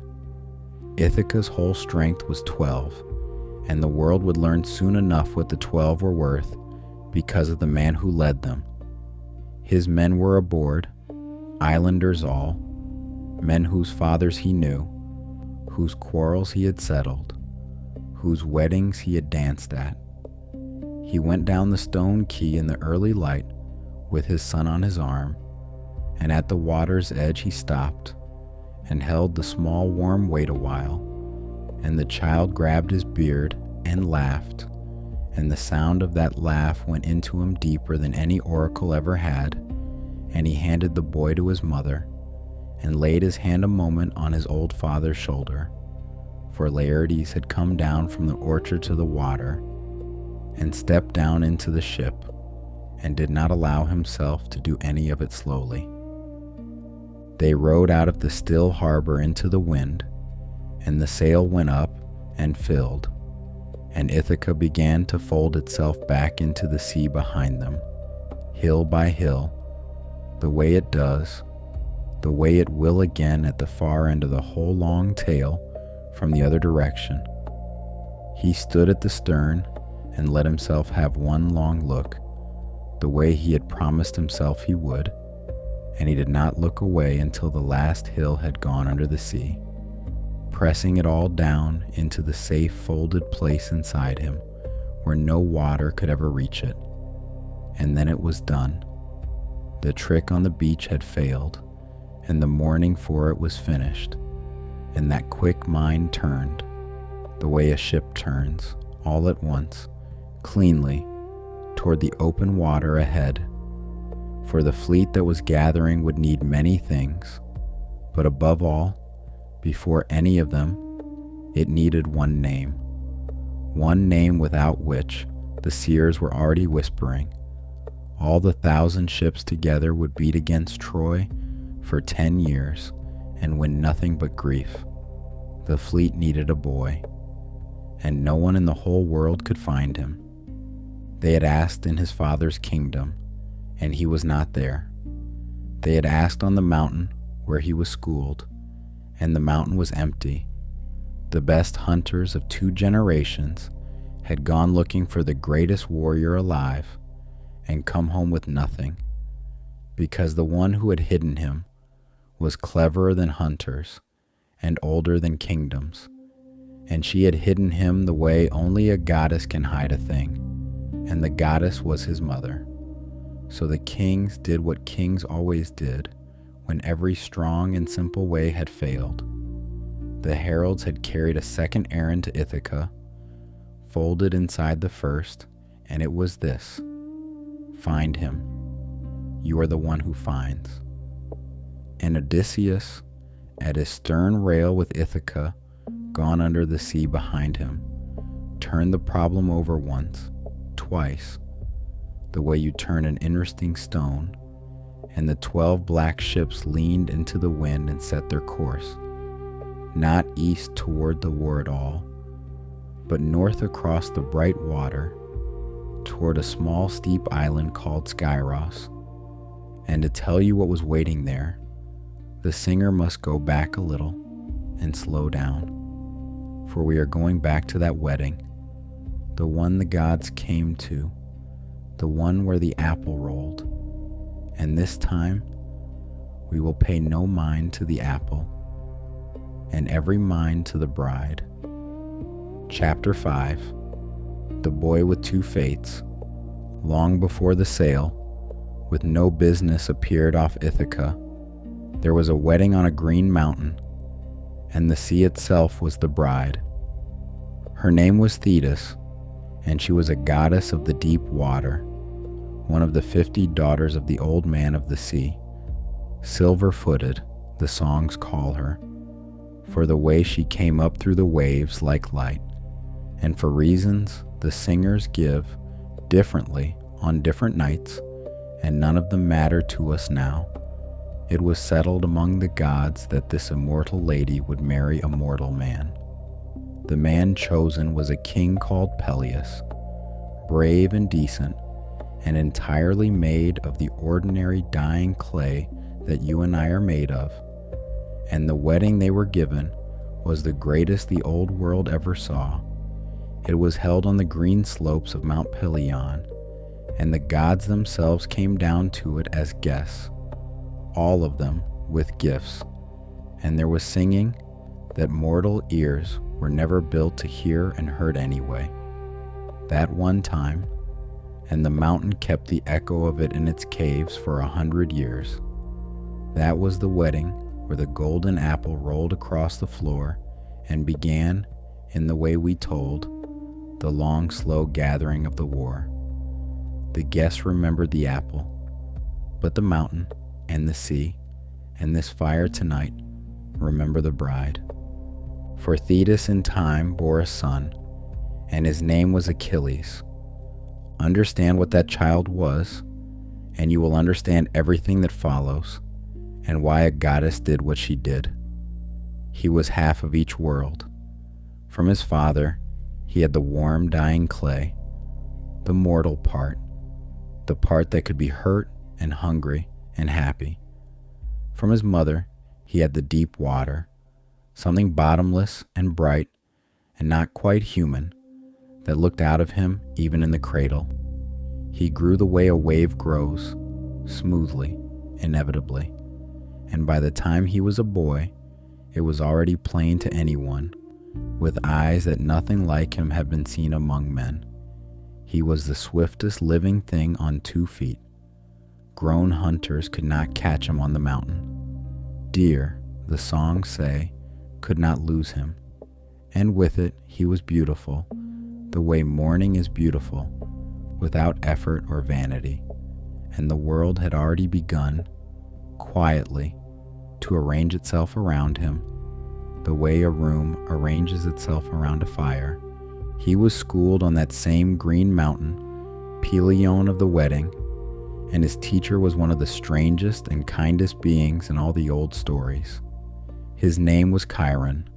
Ithaca's whole strength was 12, and the world would learn soon enough what the 12 were worth because of the man who led them. His men were aboard, islanders all, men whose fathers he knew, whose quarrels he had settled, whose weddings he had danced at. He went down the stone quay in the early light with his son on his arm, and at the water's edge he stopped and held the small warm weight a while, and the child grabbed his beard and laughed, and the sound of that laugh went into him deeper than any oracle ever had, and he handed the boy to his mother, and laid his hand a moment on his old father's shoulder, for Laertes had come down from the orchard to the water, and stepped down into the ship, and did not allow himself to do any of it slowly. They rowed out of the still harbor into the wind, and the sail went up and filled, and Ithaca began to fold itself back into the sea behind them, hill by hill, the way it does, the way it will again at the far end of the whole long tale from the other direction. He stood at the stern and let himself have one long look, the way he had promised himself he would, and he did not look away until the last hill had gone under the sea, pressing it all down into the safe folded place inside him where no water could ever reach it. And then it was done. The trick on the beach had failed, and the mourning for it was finished, and that quick mind turned, the way a ship turns, all at once, cleanly, toward the open water ahead. For the fleet that was gathering would need many things, but above all, before any of them, it needed one name without which the seers were already whispering. All the 1,000 ships together would beat against Troy for 10 years and win nothing but grief. The fleet needed a boy, and no one in the whole world could find him. They had asked in his father's kingdom, and he was not there. They had asked on the mountain where he was schooled, and the mountain was empty. The best hunters of 2 generations had gone looking for the greatest warrior alive and come home with nothing, because the one who had hidden him was cleverer than hunters and older than kingdoms, and she had hidden him the way only a goddess can hide a thing, and the goddess was his mother. So the kings did what kings always did when every strong and simple way had failed. The heralds had carried a second errand to Ithaca, folded inside the first, and it was this: find him. You are the one who finds. And Odysseus, at his stern rail with Ithaca gone under the sea behind him, turned the problem over once, twice, the way you turn an interesting stone, and the 12 black ships leaned into the wind and set their course. not east toward the war at all, but north across the bright water toward a small steep island called Skyros. And to tell you what was waiting there, the singer must go back a little and slow down, for we are going back to that wedding, the one the gods came to, the one where the apple rolled. And this time we will pay no mind to the apple, and every mind to the bride. Chapter 5. The Boy with Two Fates. Long before the sail, with no business, appeared off Ithaca, there was a wedding on a green mountain, and the sea itself was the bride. Her name was Thetis, and she was a goddess of the deep water, one of the 50 daughters of the old man of the sea. Silver-footed, the songs call her, for the way she came up through the waves like light, and for reasons the singers give differently on different nights, and none of them matter to us now. It was settled among the gods that this immortal lady would marry a mortal man. The man chosen was a king called Peleus, brave and decent, and entirely made of the ordinary dying clay that you and I are made of. And the wedding they were given was the greatest the old world ever saw. It was held on the green slopes of Mount Pelion, and the gods themselves came down to it as guests, all of them with gifts. And there was singing that mortal ears were never built to hear and heard anyway. That one time, and the mountain kept the echo of it in its caves for 100 years. That was the wedding where the golden apple rolled across the floor and began, in the way we told, the long, slow gathering of the war. The guests remembered the apple, but the mountain and the sea and this fire tonight remember the bride. For Thetis in time bore a son, and his name was Achilles. Understand what that child was, and you will understand everything that follows, and why a goddess did what she did. He was half of each world. From his father, he had the warm, dying clay, the mortal part, the part that could be hurt and hungry and happy. From his mother, he had the deep water, something bottomless and bright and not quite human, that looked out of him even in the cradle. He grew the way a wave grows, smoothly, inevitably, and by the time he was a boy, it was already plain to anyone, with eyes that nothing like him had been seen among men. He was the swiftest living thing on 2 feet. Grown hunters could not catch him on the mountain. Deer, the songs say, could not lose him, and with it he was beautiful, the way morning is beautiful, without effort or vanity, and the world had already begun, quietly, to arrange itself around him, the way a room arranges itself around a fire. He was schooled on that same green mountain, Pelion of the wedding, and his teacher was one of the strangest and kindest beings in all the old stories. His name was Chiron,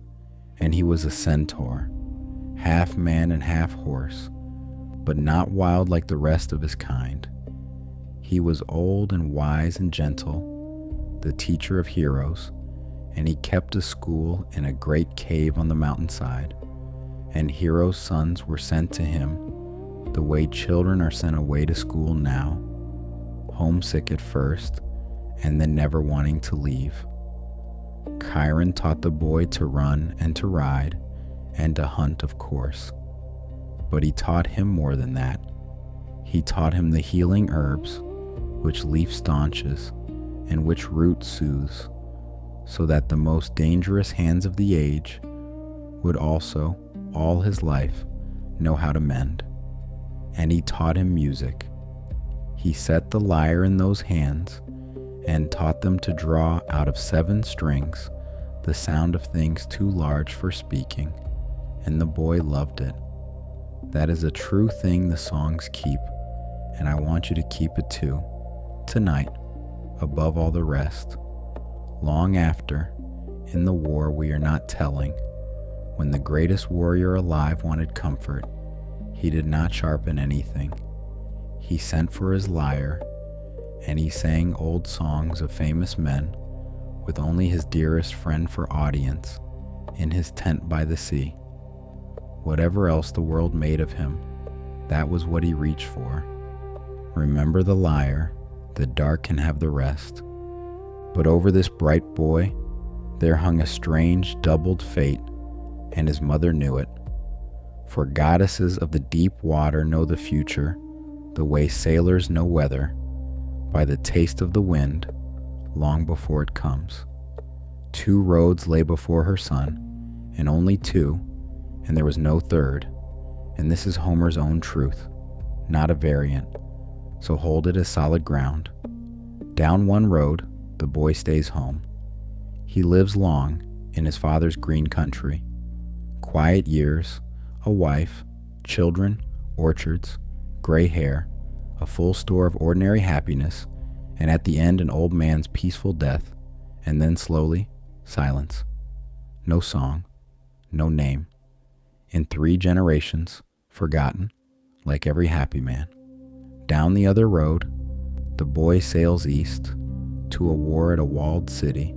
and he was a centaur, half man and half horse, but not wild like the rest of his kind. He was old and wise and gentle, the teacher of heroes, and he kept a school in a great cave on the mountainside, and heroes' sons were sent to him the way children are sent away to school now, homesick at first, and then never wanting to leave. Chiron taught the boy to run and to ride, and to hunt, of course. But he taught him more than that. He taught him the healing herbs, which leaf staunches, and which root soothes, so that the most dangerous hands of the age would also, all his life, know how to mend. And he taught him music. He set the lyre in those hands, and taught them to draw out of 7 strings the sound of things too large for speaking, and the boy loved it. That is a true thing the songs keep, and I want you to keep it too, tonight, above all the rest. Long after, In the war we are not telling, when the greatest warrior alive wanted comfort, he did not sharpen anything. He sent for his lyre, and he sang old songs of famous men, with only his dearest friend for audience, in his tent by the sea. Whatever else the world made of him, that was what he reached for. Remember the lyre, the dark can have the rest. But over this bright boy, there hung a strange doubled fate, and his mother knew it. For goddesses of the deep water know the future, the way sailors know weather, by the taste of the wind, long before it comes. 2 roads lay before her son, and only 2, and there was no third, and this is Homer's own truth, not a variant, so hold it as solid ground. Down one road, the boy stays home. He lives long in his father's green country. Quiet years, a wife, children, orchards, gray hair, a full store of ordinary happiness, and at the end an old man's peaceful death, and then slowly, silence. No song, no name. In 3 generations, forgotten, like every happy man. Down the other road, the boy sails east to a war at a walled city,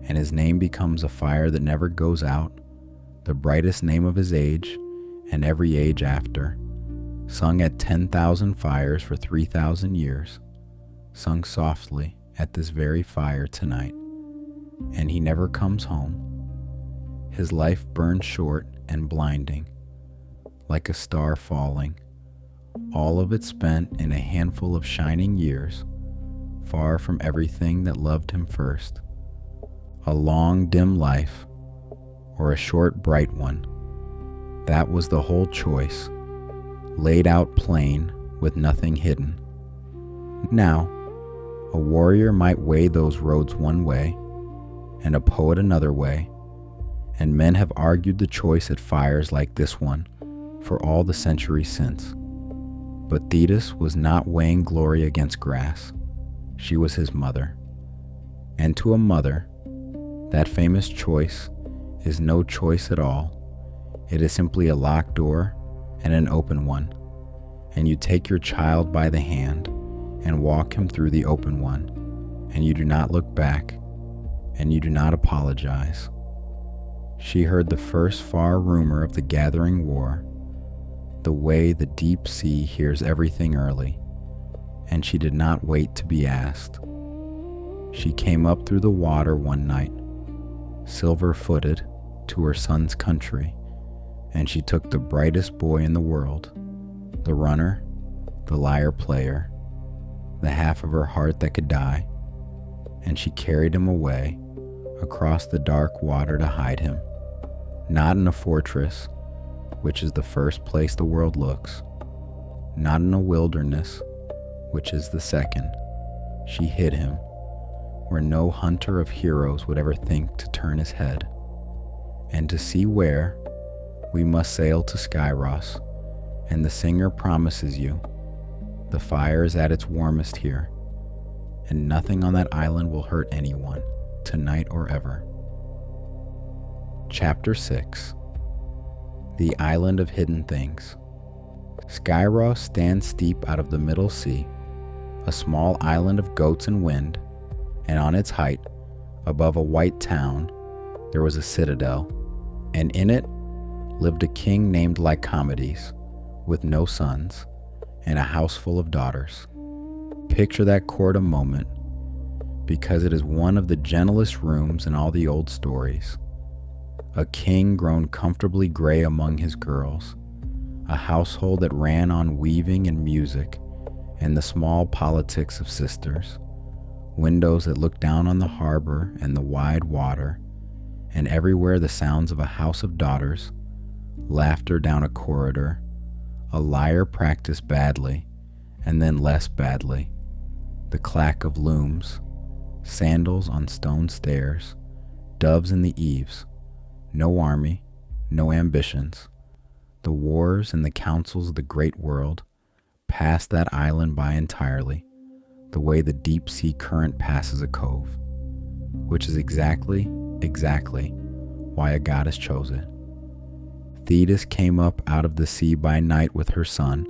and his name becomes a fire that never goes out, the brightest name of his age and every age after, sung at 10,000 fires for 3,000 years, sung softly at this very fire tonight, and he never comes home. His life burns short and blinding, like a star falling, all of it spent in a handful of shining years, far from everything that loved him first. A long, dim life, or a short, bright one. That was the whole choice, laid out plain with nothing hidden. Now, a warrior might weigh those roads one way, and a poet another way, and men have argued the choice at fires like this one for all the centuries since. But Thetis was not weighing glory against grass. She was his mother. And to a mother, that famous choice is no choice at all. It is simply a locked door and an open one, and you take your child by the hand and walk him through the open one, and you do not look back, and you do not apologize. She heard the first far rumor of the gathering war, the way the deep sea hears everything early, and she did not wait to be asked. She came up through the water one night, silver-footed, to her son's country, and she took the brightest boy in the world, the runner, the lyre player, the half of her heart that could die, and she carried him away across the dark water to hide him, not in a fortress, which is the first place the world looks, not in a wilderness, which is the second. She hid him where no hunter of heroes would ever think to turn his head. And to see where, we must sail to Skyros, and the singer promises you, the fire is at its warmest here, and nothing on that island will hurt anyone, tonight or ever. Chapter 6. The Island of Hidden Things. Skyros stands steep out of the middle sea, a small island of goats and wind, and on its height, above a white town, there was a citadel, and in it lived a king named Lycomedes, with no sons, and a house full of daughters. Picture that court a moment, because it is one of the gentlest rooms in all the old stories. A king grown comfortably gray among his girls, a household that ran on weaving and music, and the small politics of sisters, windows that looked down on the harbor and the wide water, and everywhere the sounds of a house of daughters, laughter down a corridor, a lyre practiced badly, and then less badly, the clack of looms, sandals on stone stairs, doves in the eaves, no army, no ambitions. The wars and the councils of the great world passed that island by entirely, the way the deep sea current passes a cove, which is exactly exactly why a goddess chose it. Thetis came up out of the sea by night with her son,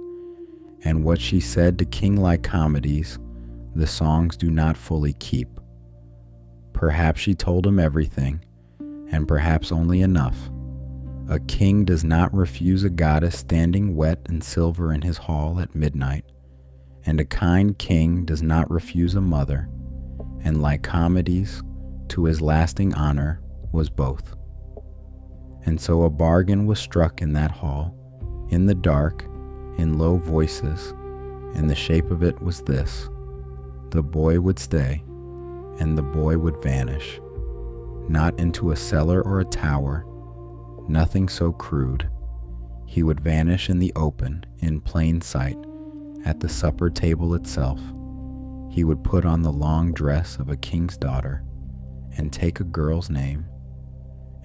and what she said to King Lycomedes, the songs do not fully keep. Perhaps she told him everything, and perhaps only enough. A king does not refuse a goddess standing wet and silver in his hall at midnight, and a kind king does not refuse a mother, and Lycomedes, to his lasting honor, was both. And so a bargain was struck in that hall, in the dark, in low voices, and the shape of it was this: the boy would stay, and the boy would vanish, not into a cellar or a tower, nothing so crude. He would vanish in the open, in plain sight, at the supper table itself. He would put on the long dress of a king's daughter, and take a girl's name,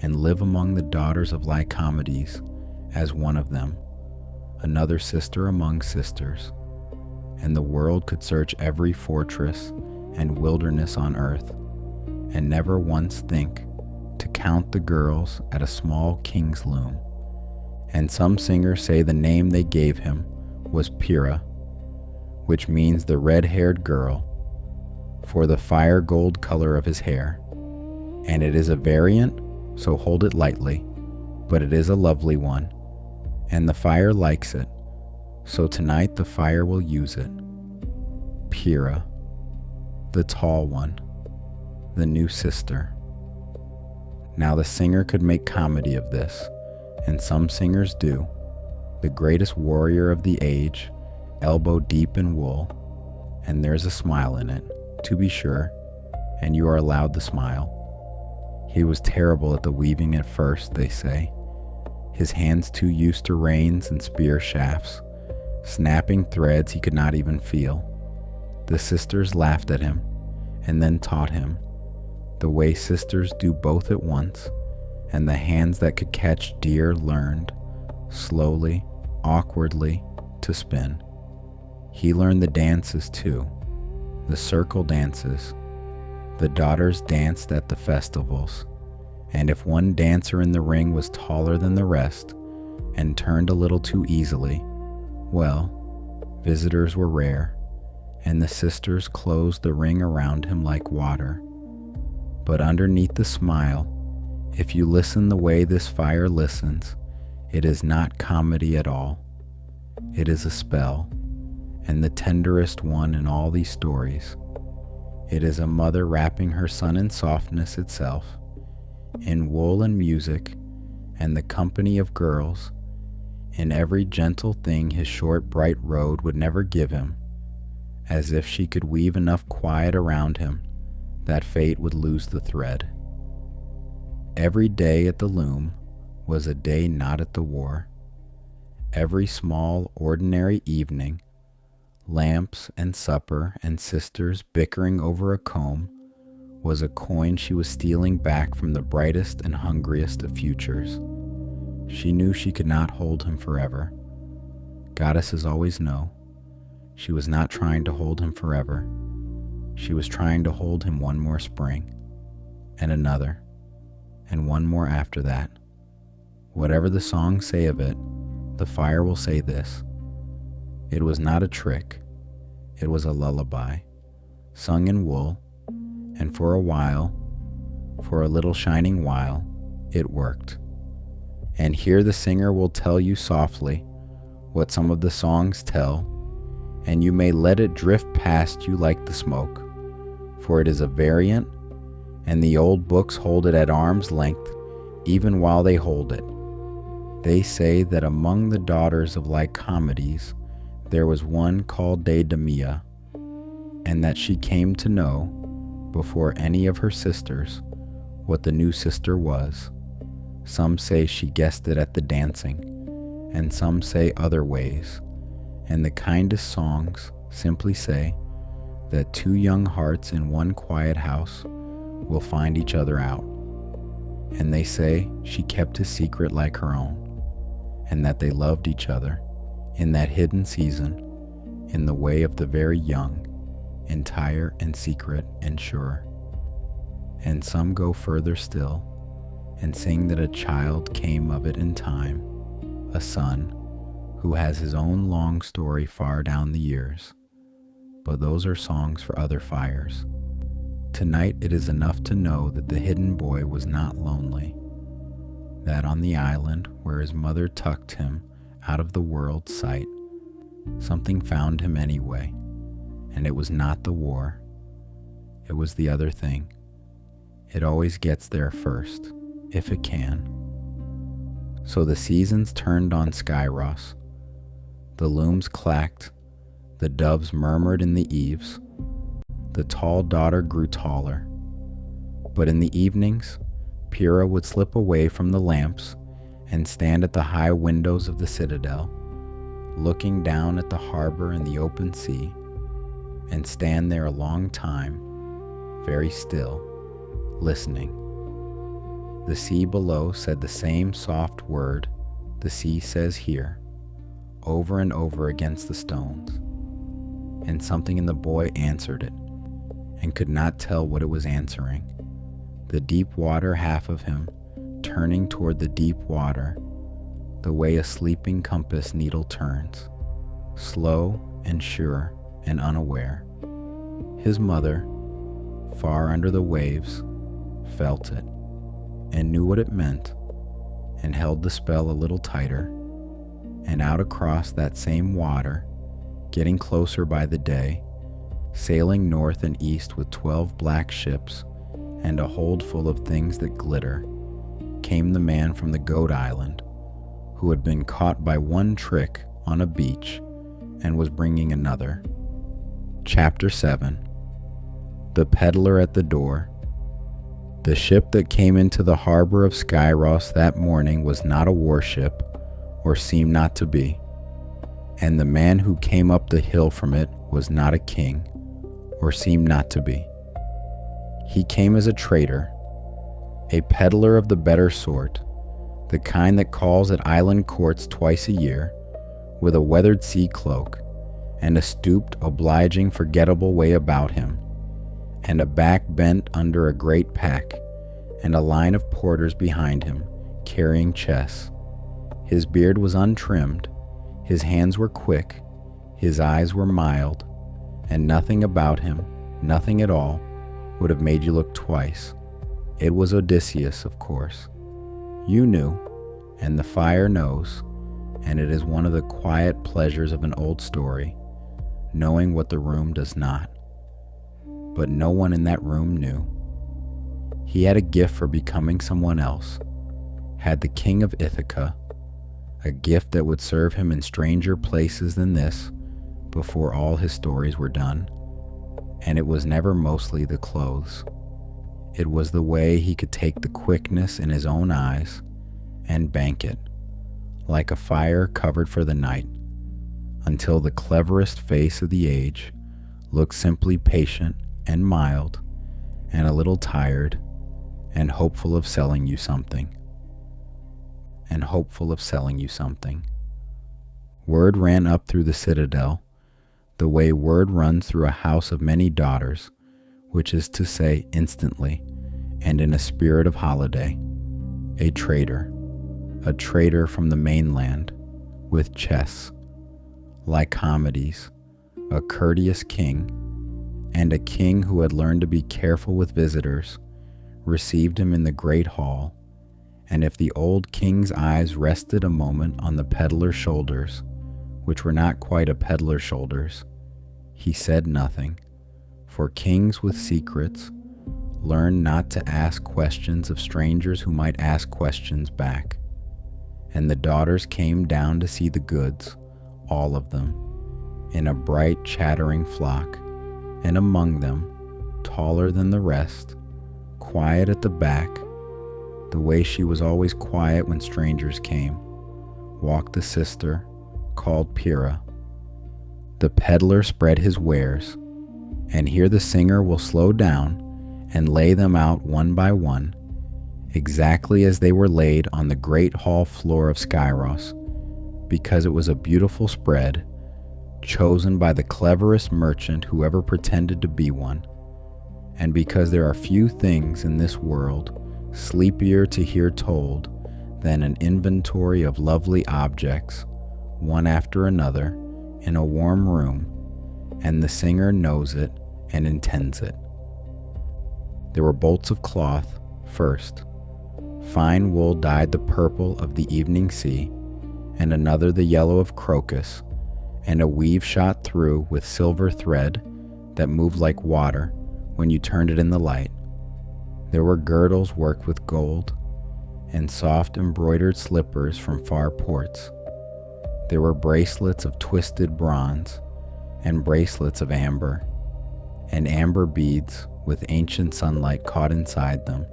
and live among the daughters of Lycomedes as one of them, another sister among sisters, and the world could search every fortress and wilderness on earth, and never once think to count the girls at a small king's loom. And some singers say the name they gave him was Pyrrha, which means the red-haired girl, for the fire gold color of his hair. And it is a variant, so hold it lightly, but it is a lovely one, and the fire likes it, so tonight the fire will use it. Pyrrha, the tall one, the new sister. Now the singer could make comedy of this, and some singers do. The greatest warrior of the age, elbow deep in wool, and there's a smile in it, to be sure, and you are allowed the smile. He was terrible at the weaving at first, they say, his hands too used to reins and spear shafts, snapping threads he could not even feel. The sisters laughed at him, and then taught him, the way sisters do both at once, and the hands that could catch deer learned, slowly, awkwardly, to spin. He learned the dances too, the circle dances. The daughters danced at the festivals, and if one dancer in the ring was taller than the rest and turned a little too easily, well, visitors were rare, and the sisters closed the ring around him like water. But underneath the smile, if you listen the way this fire listens, it is not comedy at all. It is a spell, and the tenderest one in all these stories. It is a mother wrapping her son in softness itself, in wool and music, and the company of girls, in every gentle thing his short bright road would never give him, as if she could weave enough quiet around him that fate would lose the thread. Every day at the loom was a day not at the war. Every small, ordinary evening, lamps and supper and sisters bickering over a comb, was a coin she was stealing back from the brightest and hungriest of futures. She knew she could not hold him forever. Goddesses always know. She was not trying to hold him forever. She was trying to hold him one more spring, and another, and one more after that. Whatever the songs say of it, the fire will say this: it was not a trick, it was a lullaby, sung in wool, and for a while, for a little shining while, it worked. And here the singer will tell you softly what some of the songs tell, and you may let it drift past you like the smoke, for it is a variant, and the old books hold it at arm's length, even while they hold it. They say that among the daughters of Lycomedes there was one called Deidamia, and that she came to know, before any of her sisters, what the new sister was. Some say she guessed it at the dancing, and some say other ways, and the kindest songs simply say that two young hearts in one quiet house will find each other out. And they say she kept his secret like her own, and that they loved each other in that hidden season, in the way of the very young, entire and secret and sure. and some go further still, and sing that a child came of it in time, a son, who has his own long story far down the years. But those are songs for other fires. Tonight it is enough to know that the hidden boy was not lonely, that on the island where his mother tucked him out of the world's sight, something found him anyway, and it was not the war. It was the other thing. It always gets there first, if it can. So the seasons turned on Skyros. The looms clacked, the doves murmured in the eaves, the tall daughter grew taller. But in the evenings, Pyrrha would slip away from the lamps and stand at the high windows of the citadel, looking down at the harbor and the open sea, and stand there a long time, very still, listening. The sea below said the same soft word the sea says here, over and over against the stones, and something in the boy answered it, and could not tell what it was answering. The deep water half of him turning toward the deep water, the way a sleeping compass needle turns, slow and sure and unaware. His mother, far under the waves, felt it, and knew what it meant, and held the spell a little tighter, and out across that same water, getting closer by the day, sailing north and east with 12 black ships and a hold full of things that glitter, came the man from the Goat Island, who had been caught by one trick on a beach and was bringing another. Chapter 7. The Peddler at the Door. The ship that came into the harbor of Skyros that morning was not a warship, or seemed not to be, and the man who came up the hill from it was not a king, or seemed not to be. He came as a trader, a peddler of the better sort, the kind that calls at island courts twice a year, with a weathered sea cloak, and a stooped, obliging, forgettable way about him, and a back bent under a great pack, and a line of porters behind him, carrying chests. His beard was untrimmed, his hands were quick, his eyes were mild, and nothing about him, nothing at all, would have made you look twice. It was Odysseus, of course. You knew, and the fire knows, and it is one of the quiet pleasures of an old story, knowing what the room does not. But no one in that room knew. He had a gift for becoming someone else, had the king of Ithaca, a gift that would serve him in stranger places than this before all his stories were done. And it was never mostly the clothes. It was the way he could take the quickness in his own eyes and bank it, like a fire covered for the night, until the cleverest face of the age looked simply patient and mild and a little tired and hopeful of selling you something. Word ran up through the citadel, the way word runs through a house of many daughters, which is to say instantly, and in a spirit of holiday. A trader from the mainland, with chests, Lycomedes, a courteous king, and a king who had learned to be careful with visitors, received him in the great hall, and if the old king's eyes rested a moment on the peddler's shoulders, which were not quite a peddler's shoulders, he said nothing, for kings with secrets learn not to ask questions of strangers who might ask questions back. And the daughters came down to see the goods, all of them, in a bright chattering flock, and among them, taller than the rest, quiet at the back, the way she was always quiet when strangers came, walked the sister, called Pyrrha. The peddler spread his wares, and here the singer will slow down and lay them out one by one, exactly as they were laid on the great hall floor of Skyros, because it was a beautiful spread, chosen by the cleverest merchant who ever pretended to be one, And because there are few things in this world sleepier to hear told than an inventory of lovely objects, one after another, in a warm room, and the singer knows it and intends it. There were bolts of cloth first. Fine wool dyed the purple of the evening sea, and another the yellow of crocus, and a weave shot through with silver thread that moved like water when you turned it in the light. There were girdles worked with gold, and soft embroidered slippers from far ports. There were bracelets of twisted bronze, and bracelets of amber, and amber beads with ancient sunlight caught inside them,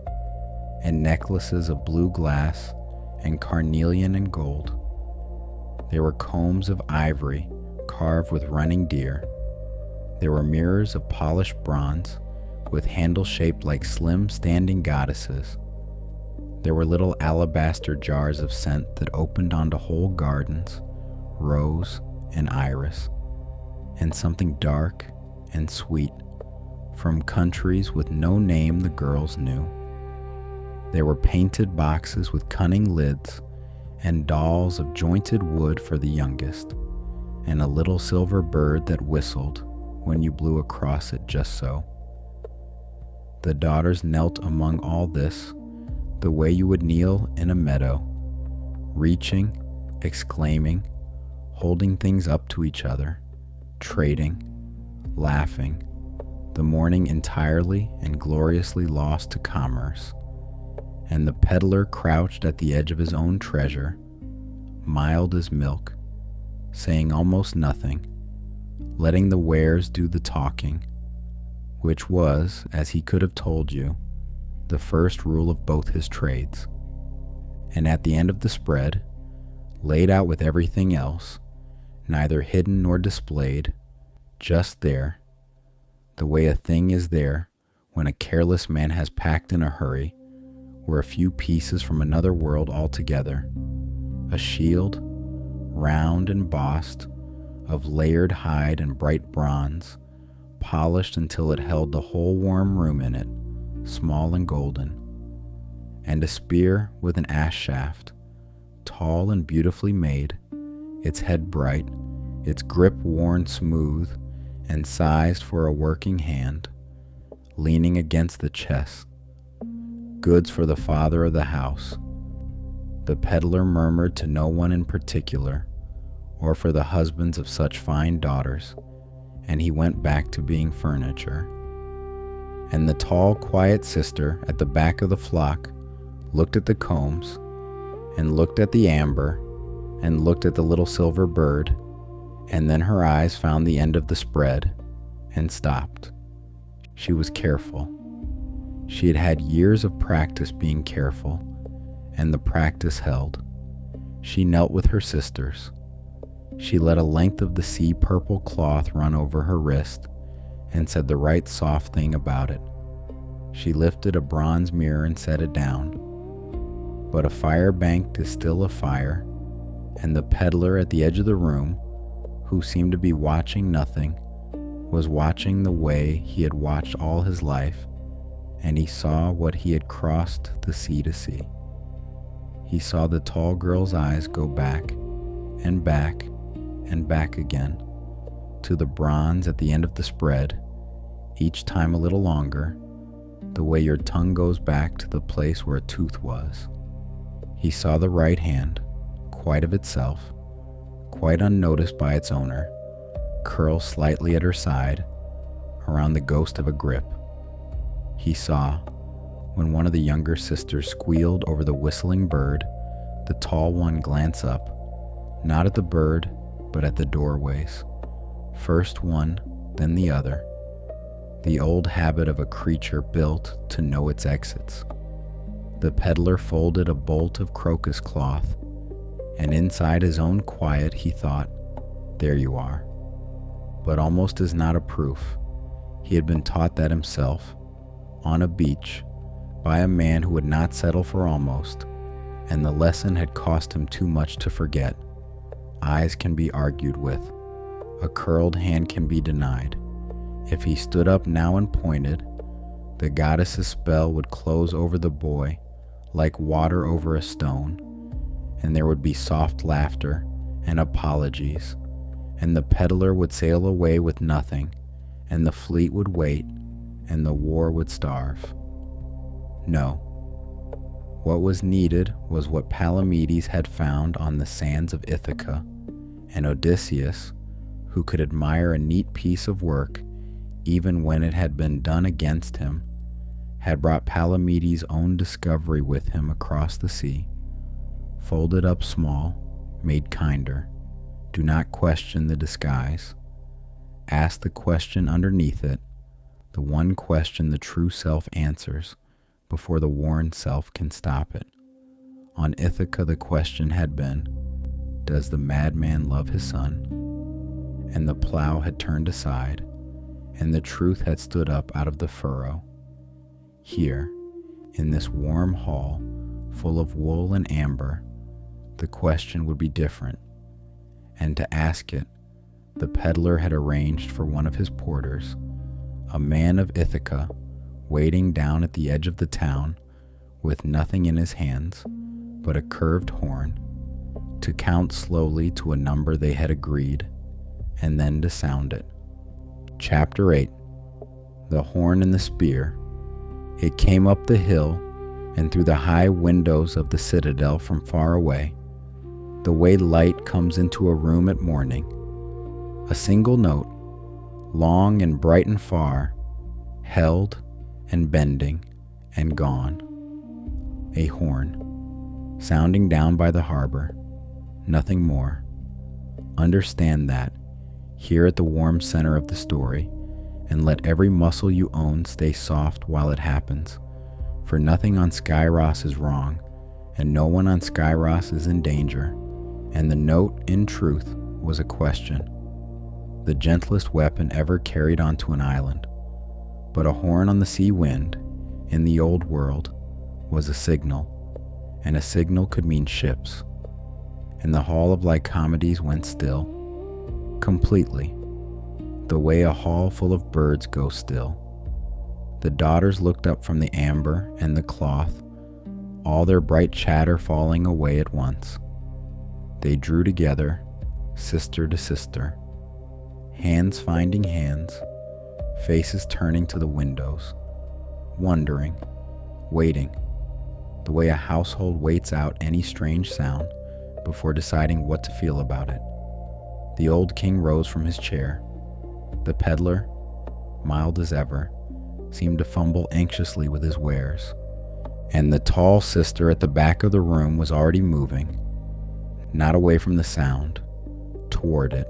and necklaces of blue glass and carnelian and gold. There were combs of ivory carved with running deer. There were mirrors of polished bronze with handles shaped like slim standing goddesses. There were little alabaster jars of scent that opened onto whole gardens, rose and iris, and something dark and sweet from countries with no name the girls knew. There were painted boxes with cunning lids and dolls of jointed wood for the youngest, and a little silver bird that whistled when you blew across it just so. The daughters knelt among all this the way you would kneel in a meadow, reaching, exclaiming, holding things up to each other, trading, laughing, the morning entirely and gloriously lost to commerce. And the peddler crouched at the edge of his own treasure, mild as milk, saying almost nothing, letting the wares do the talking, which was, as he could have told you, the first rule of both his trades. And at the end of the spread, laid out with everything else, neither hidden nor displayed, just there, the way a thing is there when a careless man has packed in a hurry, were a few pieces from another world altogether, a shield, round and bossed, of layered hide and bright bronze, polished until it held the whole warm room in it, small and golden, and a spear with an ash shaft, tall and beautifully made, its head bright, its grip worn smooth and sized for a working hand, leaning against the chest, goods for the father of the house. The peddler murmured to no one in particular, or for the husbands of such fine daughters, and he went back to being furniture. And the tall, quiet sister at the back of the flock looked at the combs, and looked at the amber, and looked at the little silver bird, and then her eyes found the end of the spread, and stopped. She was careful. She had had years of practice being careful, and the practice held. She knelt with her sisters. She let a length of the sea purple cloth run over her wrist, and said the right soft thing about it. She lifted a bronze mirror and set it down. But a fire banked is still a fire, and the peddler at the edge of the room, who seemed to be watching nothing, was watching the way he had watched all his life, and he saw what he had crossed the sea to see. He saw the tall girl's eyes go back and back and back again to the bronze at the end of the spread, each time a little longer, the way your tongue goes back to the place where a tooth was. He saw the right hand, quite of itself, quite unnoticed by its owner, curl slightly at her side, around the ghost of a grip. He saw, when one of the younger sisters squealed over the whistling bird, the tall one glance up, not at the bird, but at the doorways. First one, then the other. The old habit of a creature built to know its exits. The peddler folded a bolt of crocus cloth, and inside his own quiet he thought, there you are. But almost as not a proof, he had been taught that himself, on a beach, by a man who would not settle for almost, and the lesson had cost him too much to forget. Eyes can be argued with. A curled hand can be denied. If he stood up now and pointed, The goddess's spell would close over the boy like water over a stone, and there would be soft laughter and apologies, and the peddler would sail away with nothing, and the fleet would wait, and the war would starve. No. What was needed was what Palamedes had found on the sands of Ithaca, and Odysseus, who could admire a neat piece of work even when it had been done against him, had brought Palamedes' own discovery with him across the sea, folded up small, made kinder. Do not question the disguise. Ask the question underneath it, the one question the true self answers before the worn self can stop it. On Ithaca the question had been, does the madman love his son? And the plow had turned aside, and the truth had stood up out of the furrow. Here, in this warm hall, full of wool and amber, the question would be different, and to ask it, the peddler had arranged for one of his porters, a man of Ithaca, waiting down at the edge of the town, with nothing in his hands but a curved horn, to count slowly to a number they had agreed, and then to sound it. Chapter 8. The Horn and the Spear. It came up the hill and through the high windows of the citadel from far away, the way light comes into a room at morning. A single note, long and bright and far, held and bending and gone. A horn, sounding down by the harbor, nothing more. Understand that, here at the warm center of the story, and let every muscle you own stay soft while it happens, for nothing on Skyros is wrong, and no one on Skyros is in danger, and the note, in truth, was a question, the gentlest weapon ever carried onto an island. But a horn on the sea wind, in the old world, was a signal, and a signal could mean ships. And the hall of Lycomedes went still, completely, the way a hall full of birds goes still. The daughters looked up from the amber and the cloth, all their bright chatter falling away at once. They drew together, sister to sister, hands finding hands, faces turning to the windows, wondering, waiting, the way a household waits out any strange sound before deciding what to feel about it. The old king rose from his chair. The peddler, mild as ever, seemed to fumble anxiously with his wares, and the tall sister at the back of the room was already moving, not away from the sound, toward it.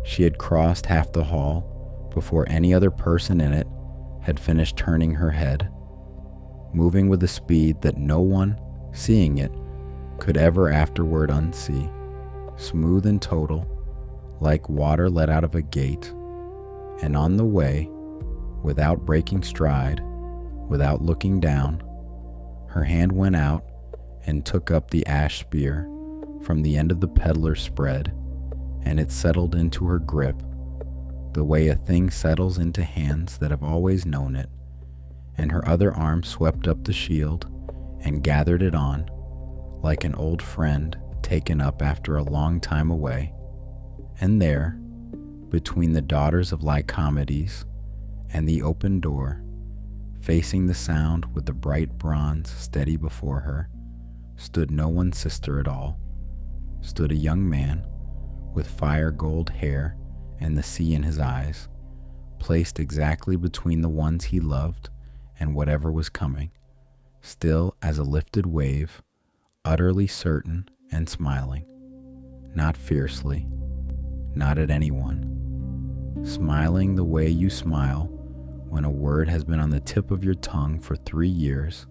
She had crossed half the hall before any other person in it had finished turning her head, moving with a speed that no one, seeing it, could ever afterward unsee, smooth and total, like water let out of a gate, and on the way, without breaking stride, without looking down, her hand went out and took up the ash spear from the end of the peddler's spread, and it settled into her grip, the way a thing settles into hands that have always known it, and her other arm swept up the shield and gathered it on, like an old friend taken up after a long time away. And there, between the daughters of Lycomedes and the open door, facing the sound with the bright bronze steady before her, stood no one's sister at all. Stood a young man with fire gold hair and the sea in his eyes, placed exactly between the ones he loved and whatever was coming, still as a lifted wave, utterly certain and smiling, not fiercely, not at anyone, smiling the way you smile when a word has been on the tip of your tongue for 3 years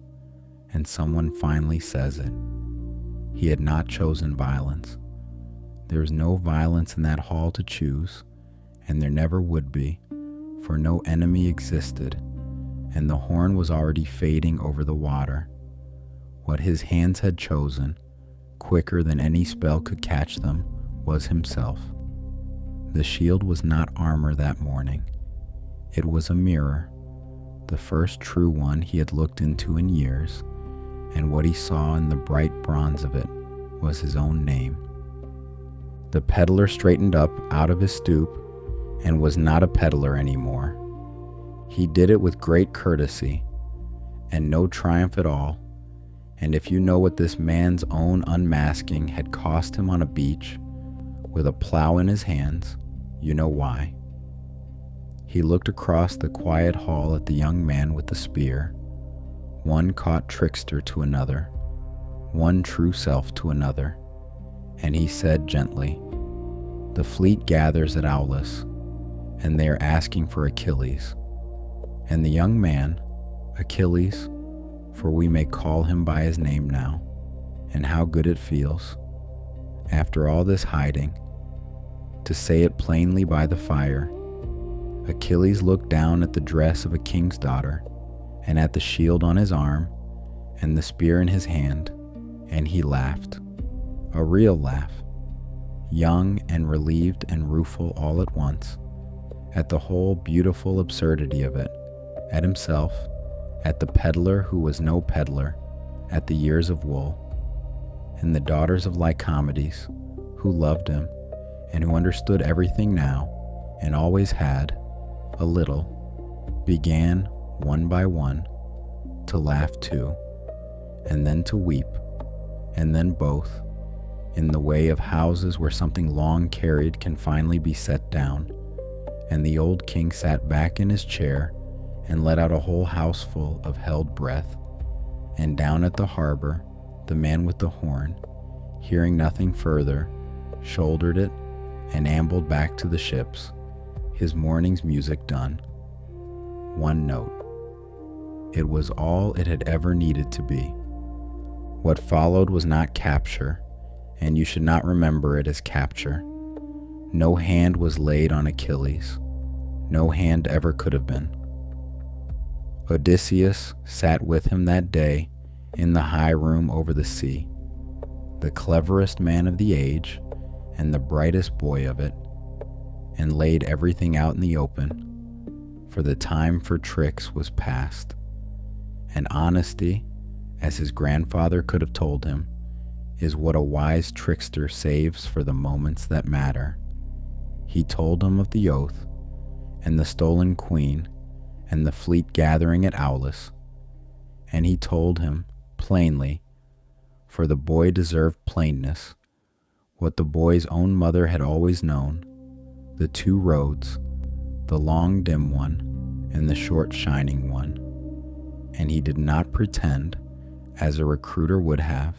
and someone finally says it. He had not chosen violence. There was no violence in that hall to choose, and there never would be, for no enemy existed, and the horn was already fading over the water. What his hands had chosen, quicker than any spell could catch them, was himself. The shield was not armor that morning. It was a mirror, the first true one he had looked into in years, and what he saw in the bright bronze of it was his own name. The peddler straightened up out of his stoop and was not a peddler anymore. He did it with great courtesy and no triumph at all, and if you know what this man's own unmasking had cost him on a beach with a plow in his hands, you know why. He looked across the quiet hall at the young man with the spear, one caught trickster to another, one true self to another, and he said gently, "The fleet gathers at Aulis, and they are asking for Achilles." And the young man, Achilles, for we may call him by his name now, and how good it feels, after all this hiding, to say it plainly by the fire. Achilles looked down at the dress of a king's daughter, and at the shield on his arm, and the spear in his hand, and he laughed, a real laugh, young and relieved and rueful all at once, at the whole beautiful absurdity of it, at himself, at the peddler who was no peddler, at the years of wool, and the daughters of Lycomedes, who loved him, and who understood everything now, and always had, a little, began, one by one, to laugh too, and then to weep, and then both, in the way of houses where something long carried can finally be set down, and the old king sat back in his chair and let out a whole houseful of held breath, and down at the harbor, the man with the horn, hearing nothing further, shouldered it and ambled back to the ships, his morning's music done. One note. It was all it had ever needed to be. What followed was not capture, and you should not remember it as capture. No hand was laid on Achilles. No hand ever could have been. Odysseus sat with him that day in the high room over the sea, the cleverest man of the age and the brightest boy of it, and laid everything out in the open, for the time for tricks was past, and honesty, as his grandfather could have told him, is what a wise trickster saves for the moments that matter. He told him of the oath, and the stolen queen, and the fleet gathering at Aulis, and he told him, plainly, for the boy deserved plainness, what the boy's own mother had always known, the two roads, the long dim one, and the short shining one, and he did not pretend, as a recruiter would have,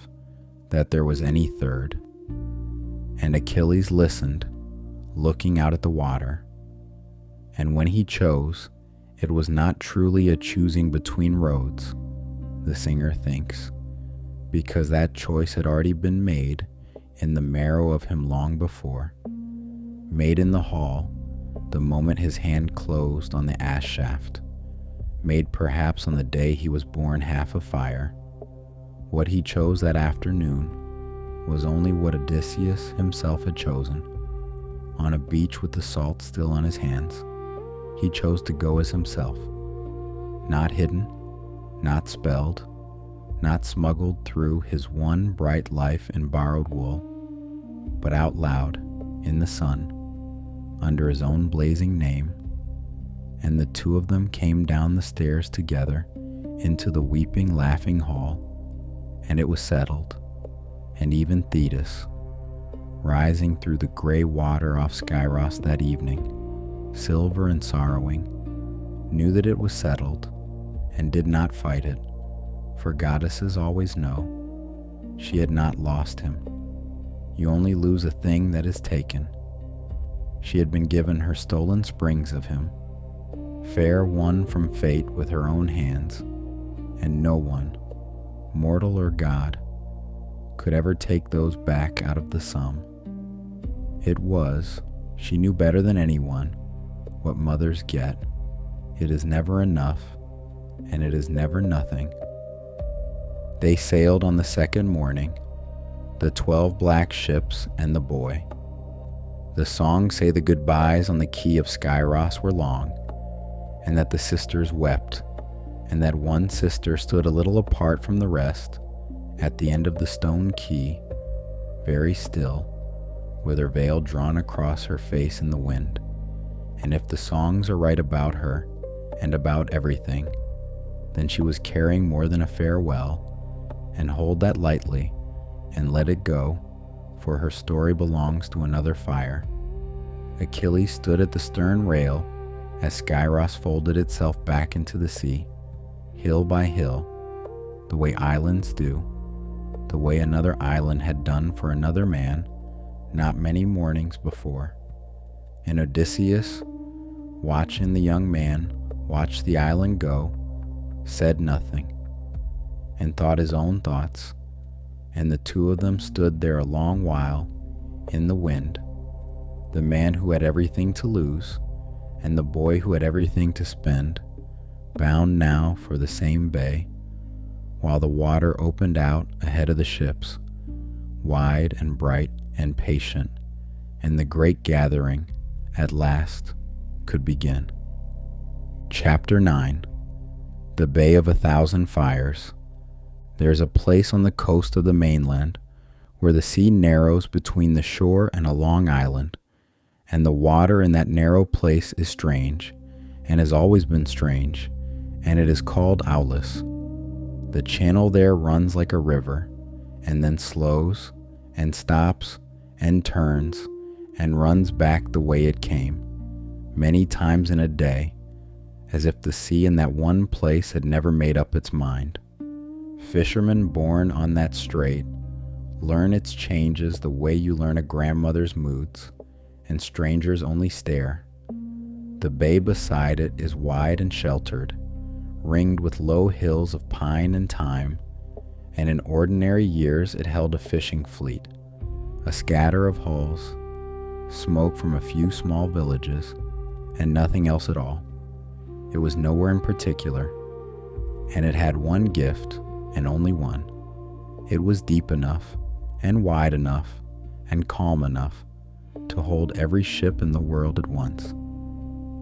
that there was any third. And Achilles listened, looking out at the water, and when he chose, it was not truly a choosing between roads, the singer thinks, because that choice had already been made in the marrow of him long before, made in the hall the moment his hand closed on the ash shaft, made perhaps on the day he was born half afire. What he chose that afternoon was only what Odysseus himself had chosen. On a beach with the salt still on his hands, he chose to go as himself, not hidden, not spelled, not smuggled through his one bright life in borrowed wool, but out loud, in the sun, under his own blazing name, and the two of them came down the stairs together into the weeping, laughing hall, and it was settled, and even Thetis, rising through the gray water off Skyros that evening, silver and sorrowing, knew that it was settled, and did not fight it, for goddesses always know. She had not lost him. You only lose a thing that is taken. She had been given her stolen springs of him, fair won from fate with her own hands, and no one, mortal or god, could ever take those back out of the sum. It was, she knew better than anyone, what mothers get. It is never enough, and it is never nothing. They sailed on the second morning, the 12 black ships and the boy. The songs say the goodbyes on the quay of Skyros were long, and that the sisters wept and that one sister stood a little apart from the rest, at the end of the stone quay, very still, with her veil drawn across her face in the wind. And if the songs are right about her, and about everything, then she was carrying more than a farewell, and hold that lightly, and let it go, for her story belongs to another fire. Achilles stood at the stern rail, as Skyros folded itself back into the sea, hill by hill, the way islands do, the way another island had done for another man not many mornings before. And Odysseus, watching the young man watch the island go, said nothing, and thought his own thoughts, and the two of them stood there a long while in the wind, the man who had everything to lose, and the boy who had everything to spend, bound now for the same bay, while the water opened out ahead of the ships, wide and bright and patient, and the great gathering at last could begin. Chapter 9. The Bay of 1,000 Fires. There is a place on the coast of the mainland where the sea narrows between the shore and a long island, and the water in that narrow place is strange, and has always been strange, and it is called Aulis. The channel there runs like a river, and then slows, and stops, and turns, and runs back the way it came, many times in a day, as if the sea in that one place had never made up its mind. Fishermen born on that strait learn its changes the way you learn a grandmother's moods, and strangers only stare. The bay beside it is wide and sheltered, ringed with low hills of pine and thyme, and in ordinary years it held a fishing fleet, a scatter of hulls, smoke from a few small villages, and nothing else at all. It was nowhere in particular, and it had one gift, and only one. It was deep enough, and wide enough, and calm enough to hold every ship in the world at once,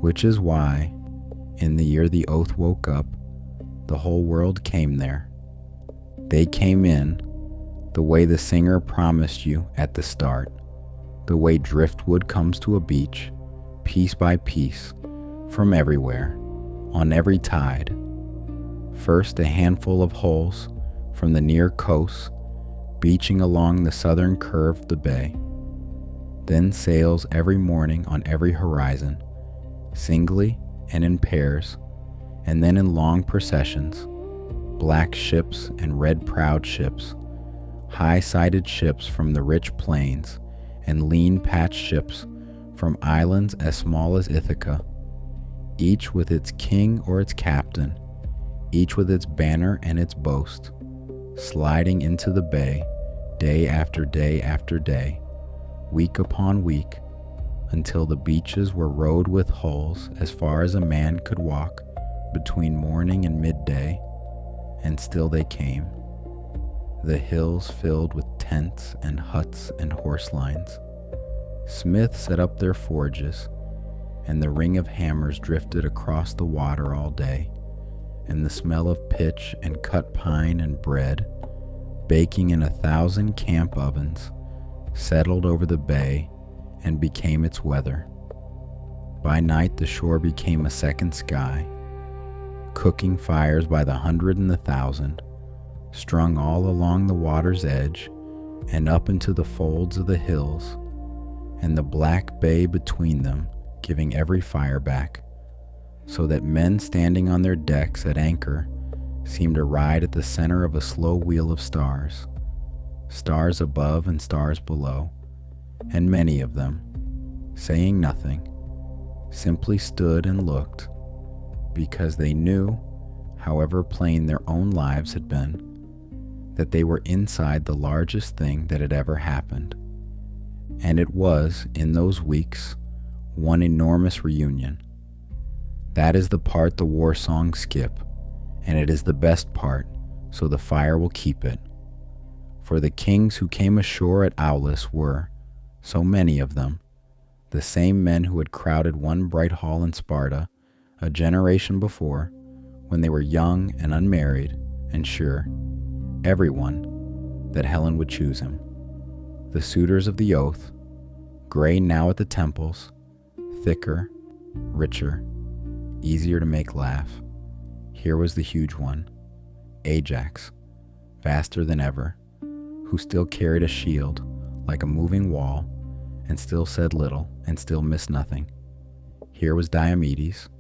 which is why, in the year the oath woke up, the whole world came there. They came in the way the singer promised you at the start, the way driftwood comes to a beach, piece by piece, from everywhere, on every tide. First a handful of hulls from the near coast, beaching along the southern curve of the bay, then sails every morning on every horizon, singly and in pairs, and then in long processions, black ships and red-prowed ships, high-sided ships from the rich plains, and lean-patched ships from islands as small as Ithaca, each with its king or its captain, each with its banner and its boast, sliding into the bay day after day after day, week upon week, until the beaches were rowed with hulls as far as a man could walk between morning and midday, and still they came, the hills filled with tents and huts and horse lines. Smiths set up their forges, and the ring of hammers drifted across the water all day, and the smell of pitch and cut pine and bread, baking in 1,000 camp ovens, settled over the bay and became its weather. By night the shore became a second sky, cooking fires by the 100 and the 1,000, strung all along the water's edge and up into the folds of the hills, and the black bay between them giving every fire back, so that men standing on their decks at anchor seemed to ride at the center of a slow wheel of stars, stars above and stars below, and many of them, saying nothing, simply stood and looked, because they knew, however plain their own lives had been, that they were inside the largest thing that had ever happened. And it was, in those weeks, one enormous reunion. That is the part the war songs skip, and it is the best part, so the fire will keep it. For the kings who came ashore at Aulis were, so many of them, the same men who had crowded one bright hall in Sparta a generation before, when they were young and unmarried, and sure, everyone, that Helen would choose him. The suitors of the oath, gray now at the temples, thicker, richer, easier to make laugh. Here was the huge one, Ajax, vaster than ever, who still carried a shield like a moving wall, and still said little, and still missed nothing. Here was Diomedes.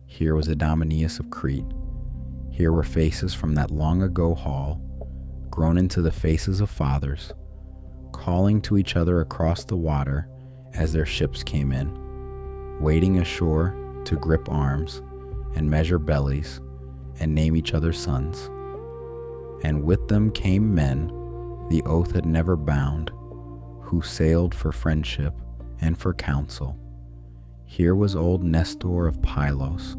Here was Idomeneus of Crete. Here were faces from that long ago hall, grown into the faces of fathers, calling to each other across the water as their ships came in, waiting ashore to grip arms and measure bellies and name each other's sons. And with them came men the oath had never bound, who sailed for friendship and for counsel. Here was old Nestor of Pylos,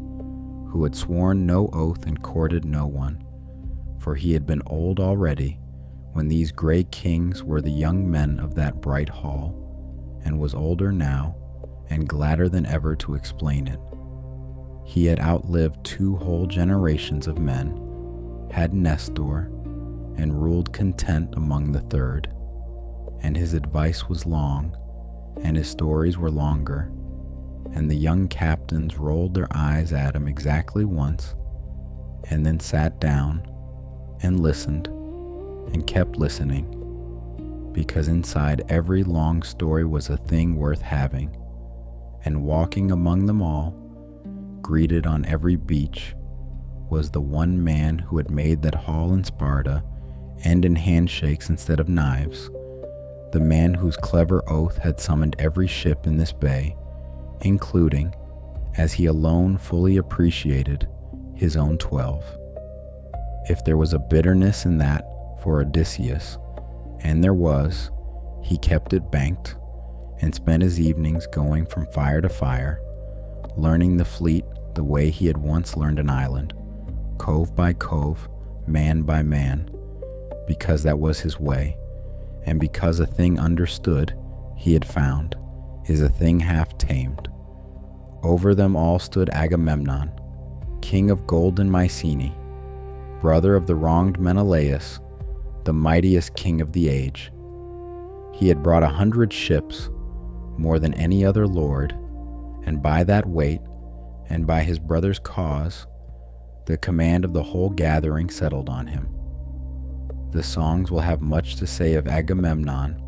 who had sworn no oath and courted no one, for he had been old already when these gray kings were the young men of that bright hall, and was older now, and gladder than ever to explain it. He had outlived 2 whole generations of men, had Nestor, and ruled content among the third, and his advice was long, and his stories were longer, and the young captains rolled their eyes at him exactly once, and then sat down and listened and kept listening, because inside every long story was a thing worth having. And walking among them all, greeted on every beach, was the one man who had made that hall in Sparta end in handshakes instead of knives, the man whose clever oath had summoned every ship in this bay, including, as he alone fully appreciated, his own 12. If there was a bitterness in that for Odysseus, and there was, he kept it banked, and spent his evenings going from fire to fire, learning the fleet the way he had once learned an island, cove by cove, man by man, because that was his way, and because a thing understood, he had found, is a thing half tamed. Over them all stood Agamemnon, king of golden Mycenae, brother of the wronged Menelaus, the mightiest king of the age. He had brought 100 ships, more than any other lord, and by that weight, and by his brother's cause, the command of the whole gathering settled on him. The songs will have much to say of Agamemnon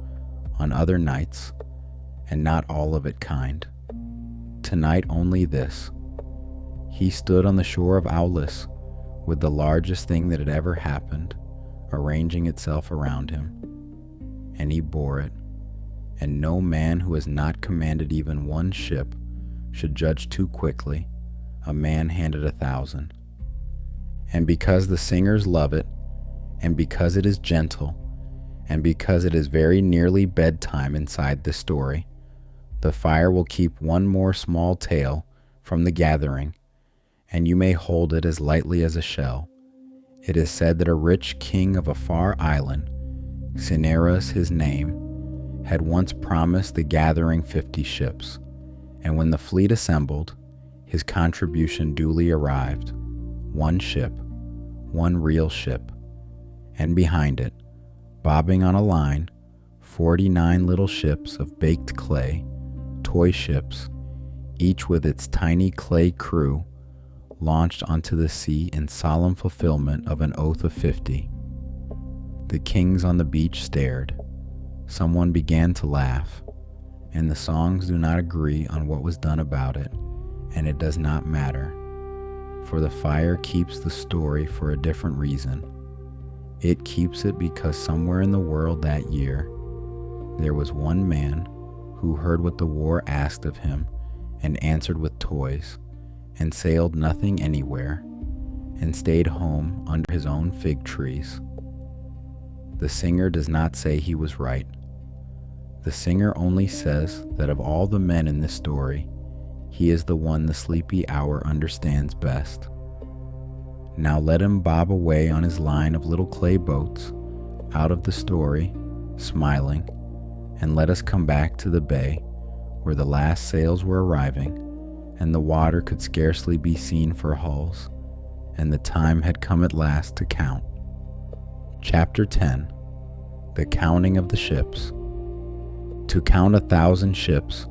on other nights, and not all of it kind. Tonight only this. He stood on the shore of Aulis with the largest thing that had ever happened, arranging itself around him, and he bore it, and no man who has not commanded even one ship should judge too quickly. A man handed 1,000. And because the singers love it, and because it is gentle, and because it is very nearly bedtime inside the story, the fire will keep one more small tale from the gathering, and you may hold it as lightly as a shell. It is said that a rich king of a far island, Cinyras his name, had once promised the gathering 50 ships, and when the fleet assembled, his contribution duly arrived, 1 ship, 1 real ship, and behind it, bobbing on a line, 49 little ships of baked clay, toy ships, each with its tiny clay crew, launched onto the sea in solemn fulfillment of an oath of 50. The kings on the beach stared. Someone began to laugh, and the songs do not agree on what was done about it, and it does not matter, for the fire keeps the story for a different reason. It keeps it because somewhere in the world that year, there was one man who heard what the war asked of him and answered with toys, and sailed nothing anywhere, and stayed home under his own fig trees. The singer does not say he was right. The singer only says that of all the men in this story, he is the one the sleepy hour understands best. Now let him bob away on his line of little clay boats, out of the story, smiling, and let us come back to the bay, where the last sails were arriving, and the water could scarcely be seen for hulls, and the time had come at last to count. Chapter 10. The Counting of the Ships. To count 1,000 ships,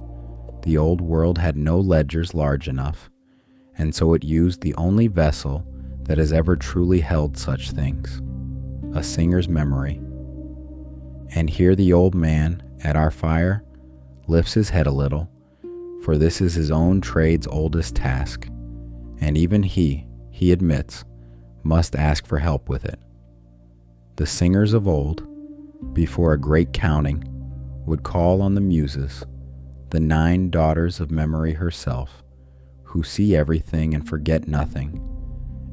the old world had no ledgers large enough, and so it used the only vessel that has ever truly held such things, a singer's memory. And here the old man at our fire lifts his head a little, for this is his own trade's oldest task, and even he admits, must ask for help with it. The singers of old, before a great counting, would call on the muses, the 9 daughters of memory herself, who see everything and forget nothing,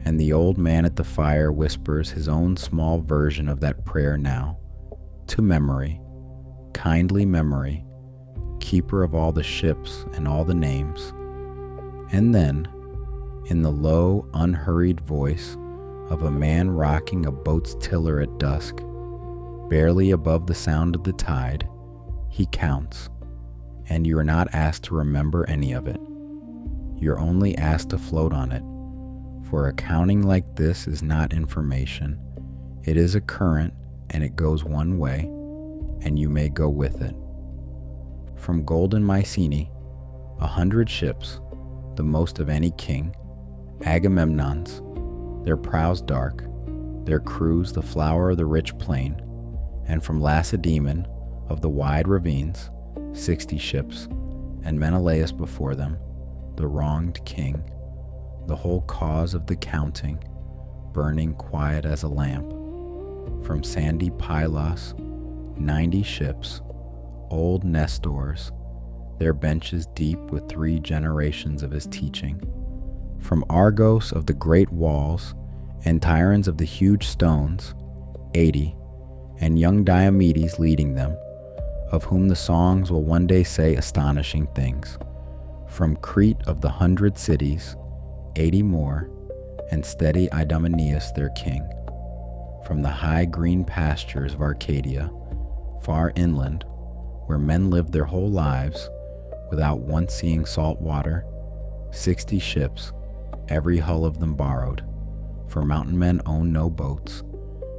and the old man at the fire whispers his own small version of that prayer now, to memory, kindly memory, keeper of all the ships and all the names. And then, in the low, unhurried voice of a man rocking a boat's tiller at dusk, barely above the sound of the tide, he counts, and you are not asked to remember any of it. You're only asked to float on it, for a counting like this is not information. It is a current, and it goes one way, and you may go with it. From golden Mycenae, 100 ships, the most of any king, Agamemnon's, their prows dark, their crews the flower of the rich plain, and from Lacedaemon of the wide ravines, 60 ships, and Menelaus before them, the wronged king, the whole cause of the counting, burning quiet as a lamp. From sandy Pylos, 90 ships, old Nestors, their benches deep with 3 generations of his teaching. From Argos of the great walls, and Tyrans of the huge stones, 80, and young Diomedes leading them, of whom the songs will one day say astonishing things. From Crete of the 100 cities, 80 more, and steady Idomeneus their king. From the high green pastures of Arcadia, far inland, where men lived their whole lives without once seeing salt water, 60 ships, every hull of them borrowed, for mountain men owned no boats,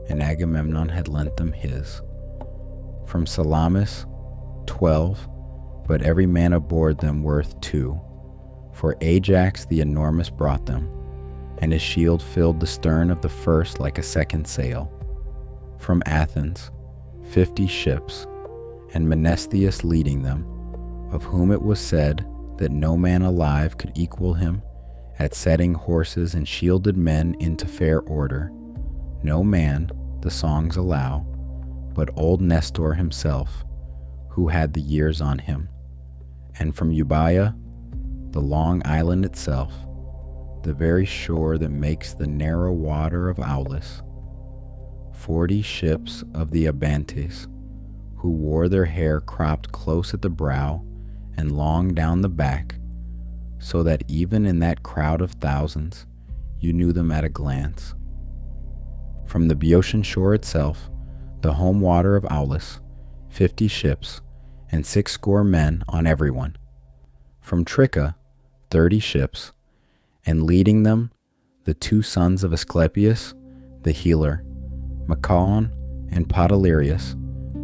and Agamemnon had lent them his. From Salamis, 12, but every man aboard them worth 2, for Ajax the enormous brought them, and his shield filled the stern of the first like a second sail. From Athens, 50 ships, and Menestheus leading them, of whom it was said that no man alive could equal him at setting horses and shielded men into fair order. No man, the songs allow, but old Nestor himself, who had the years on him. And from Euboea, the long island itself, the very shore that makes the narrow water of Aulis, 40 ships of the Abantes, who wore their hair cropped close at the brow and long down the back, so that even in that crowd of thousands you knew them at a glance. From the Boeotian shore itself, the home water of Aulis, 50 ships, and 60 men on every one. From Tricca, 30 ships, and leading them the 2 sons of Asclepius, the healer, Machaon and Podalirius,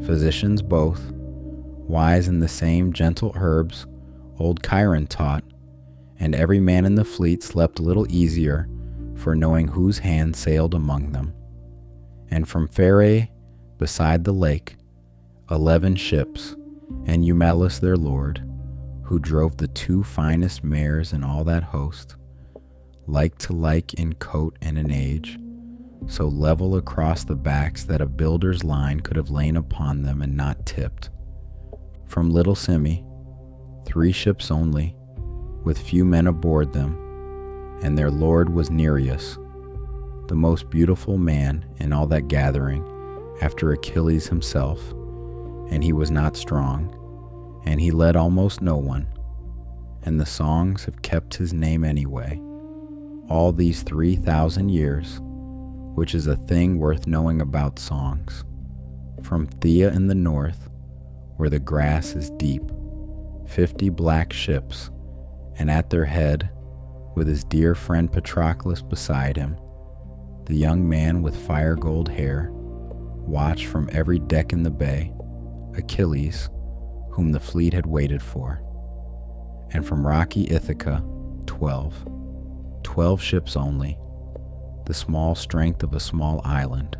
physicians both, wise in the same gentle herbs old Chiron taught, and every man in the fleet slept a little easier for knowing whose hand sailed among them. And from Pherae, beside the lake, 11 ships, and Eumelus their lord, who drove the 2 finest mares in all that host, like to like in coat and in age, so level across the backs that a builder's line could have lain upon them and not tipped. From Little Simi, 3 ships only, with few men aboard them, and their lord was Nereus, the most beautiful man in all that gathering, after Achilles himself, and he was not strong, and he led almost no one, and the songs have kept his name anyway, all these 3,000 years, which is a thing worth knowing about songs. From Thea in the north, where the grass is deep, 50 black ships, and at their head with his dear friend Patroclus beside him. The young man with fire gold hair watched from every deck in the bay Achilles, whom the fleet had waited for. And from rocky Ithaca, 12 ships only, the small strength of a small island,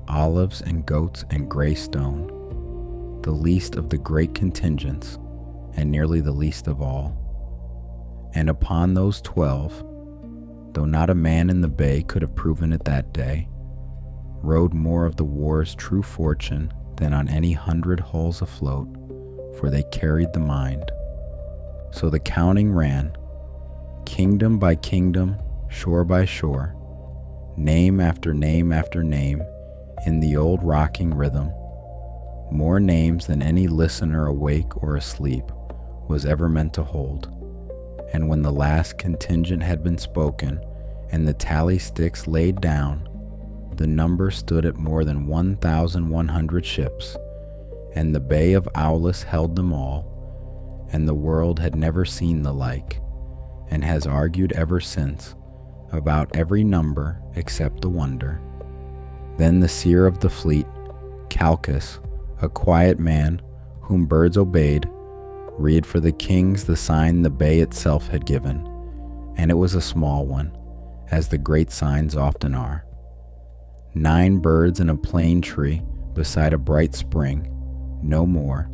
olives and goats and gray stone, the least of the great contingents, and nearly the least of all. And upon those 12, though not a man in the bay could have proven it that day, rode more of the war's true fortune than on any 100 hulls afloat, for they carried the mind. So the counting ran, kingdom by kingdom, shore by shore, name after name after name, in the old rocking rhythm, more names than any listener awake or asleep was ever meant to hold. And when the last contingent had been spoken and the tally sticks laid down, the number stood at more than 1,100 ships, and the bay of Aulis held them all, and the world had never seen the like, and has argued ever since about every number except the wonder. Then the seer of the fleet, Calchas, a quiet man whom birds obeyed, read for the kings the sign the bay itself had given, and it was a small one, as the great signs often are. 9 birds in a plane tree beside a bright spring, no more.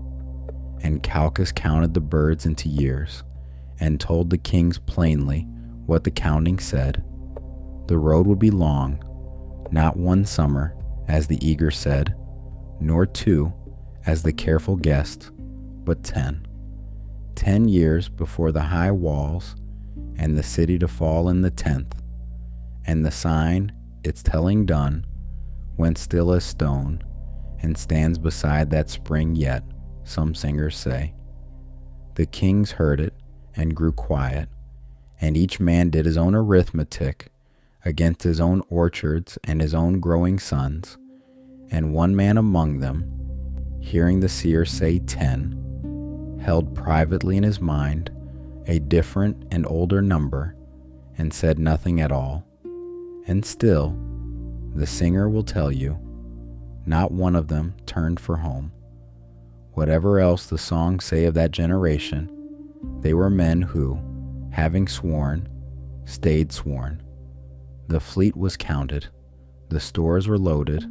And Calchas counted the birds into years, and told the kings plainly what the counting said. The road would be long, not 1 summer, as the eager said, nor 2, as the careful guessed, but 10. 10 years before the high walls, and the city to fall in the 10th, and the sign, its telling done, went still as stone, and stands beside that spring yet, some singers say. The kings heard it, and grew quiet, and each man did his own arithmetic against his own orchards and his own growing sons, and one man among them, hearing the seer say 10, held privately in his mind a different and older number, and said nothing at all. And still, the singer will tell you, not one of them turned for home. Whatever else the songs say of that generation, they were men who, having sworn, stayed sworn. The fleet was counted, the stores were loaded,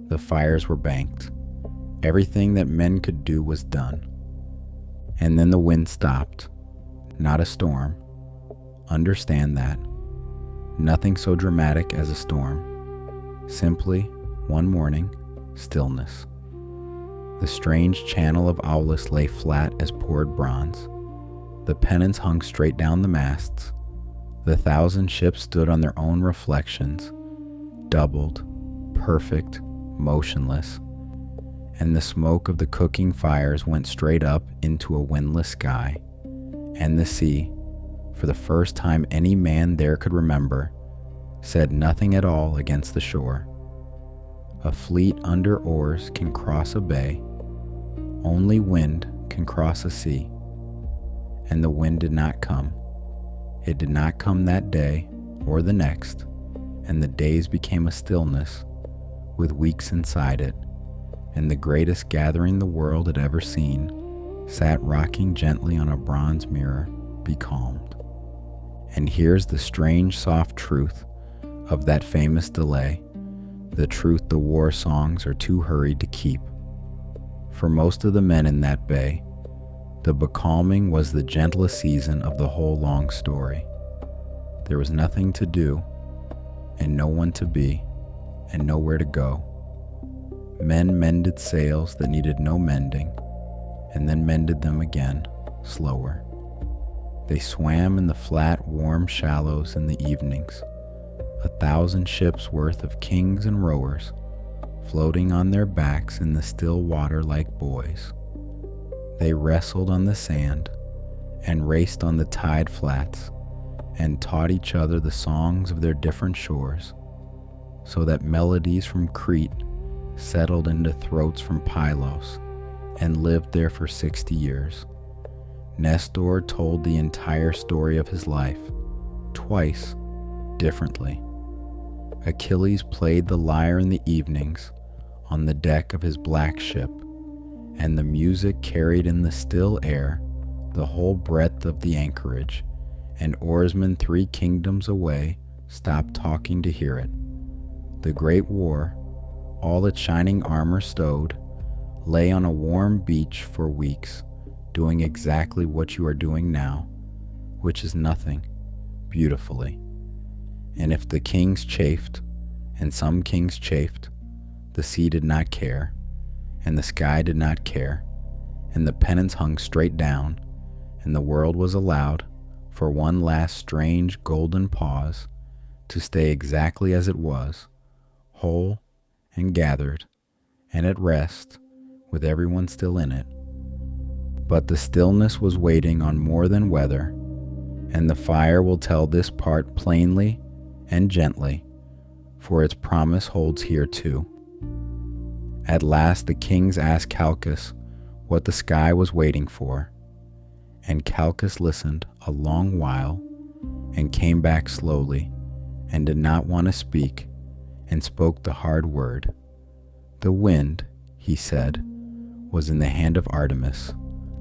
the fires were banked. Everything that men could do was done. And then the wind stopped. Not a storm. Understand that. Nothing so dramatic as a storm. Simply, one morning, stillness. The strange channel of Aulis lay flat as poured bronze. The pennants hung straight down the masts. The 1,000 ships stood on their own reflections, doubled, perfect, motionless, and the smoke of the cooking fires went straight up into a windless sky, and the sea, for the first time any man there could remember, said nothing at all against the shore. A fleet under oars can cross a bay, only wind can cross a sea, and the wind did not come. It did not come that day or the next, and the days became a stillness with weeks inside it, and the greatest gathering the world had ever seen sat rocking gently on a bronze mirror, becalmed. And here's the strange soft truth of that famous delay, the truth the war songs are too hurried to keep. For most of the men in that bay, the becalming was the gentlest season of the whole long story. There was nothing to do, and no one to be, and nowhere to go. Men mended sails that needed no mending, and then mended them again, slower. They swam in the flat, warm shallows in the evenings, 1,000 ships worth of kings and rowers, floating on their backs in the still water like boys. They wrestled on the sand, and raced on the tide flats, and taught each other the songs of their different shores, so that melodies from Crete settled into throats from Pylos, and lived there for 60 years. Nestor told the entire story of his life, twice, differently. Achilles played the lyre in the evenings on the deck of his black ship, and the music carried in the still air the whole breadth of the anchorage, and oarsmen 3 kingdoms away stopped talking to hear it. The great war, all its shining armor stowed, lay on a warm beach for weeks, doing exactly what you are doing now, which is nothing, beautifully. And if the kings chafed, and some kings chafed, the sea did not care, and the sky did not care, and the pennants hung straight down, and the world was allowed, for one last strange golden pause, to stay exactly as it was, whole and gathered, and at rest, with everyone still in it. But the stillness was waiting on more than weather, and the fire will tell this part plainly and gently, for its promise holds here too. At last the kings asked Calchas what the sky was waiting for, and Calchas listened a long while and came back slowly and did not want to speak, and spoke the hard word. The wind, he said, was in the hand of Artemis,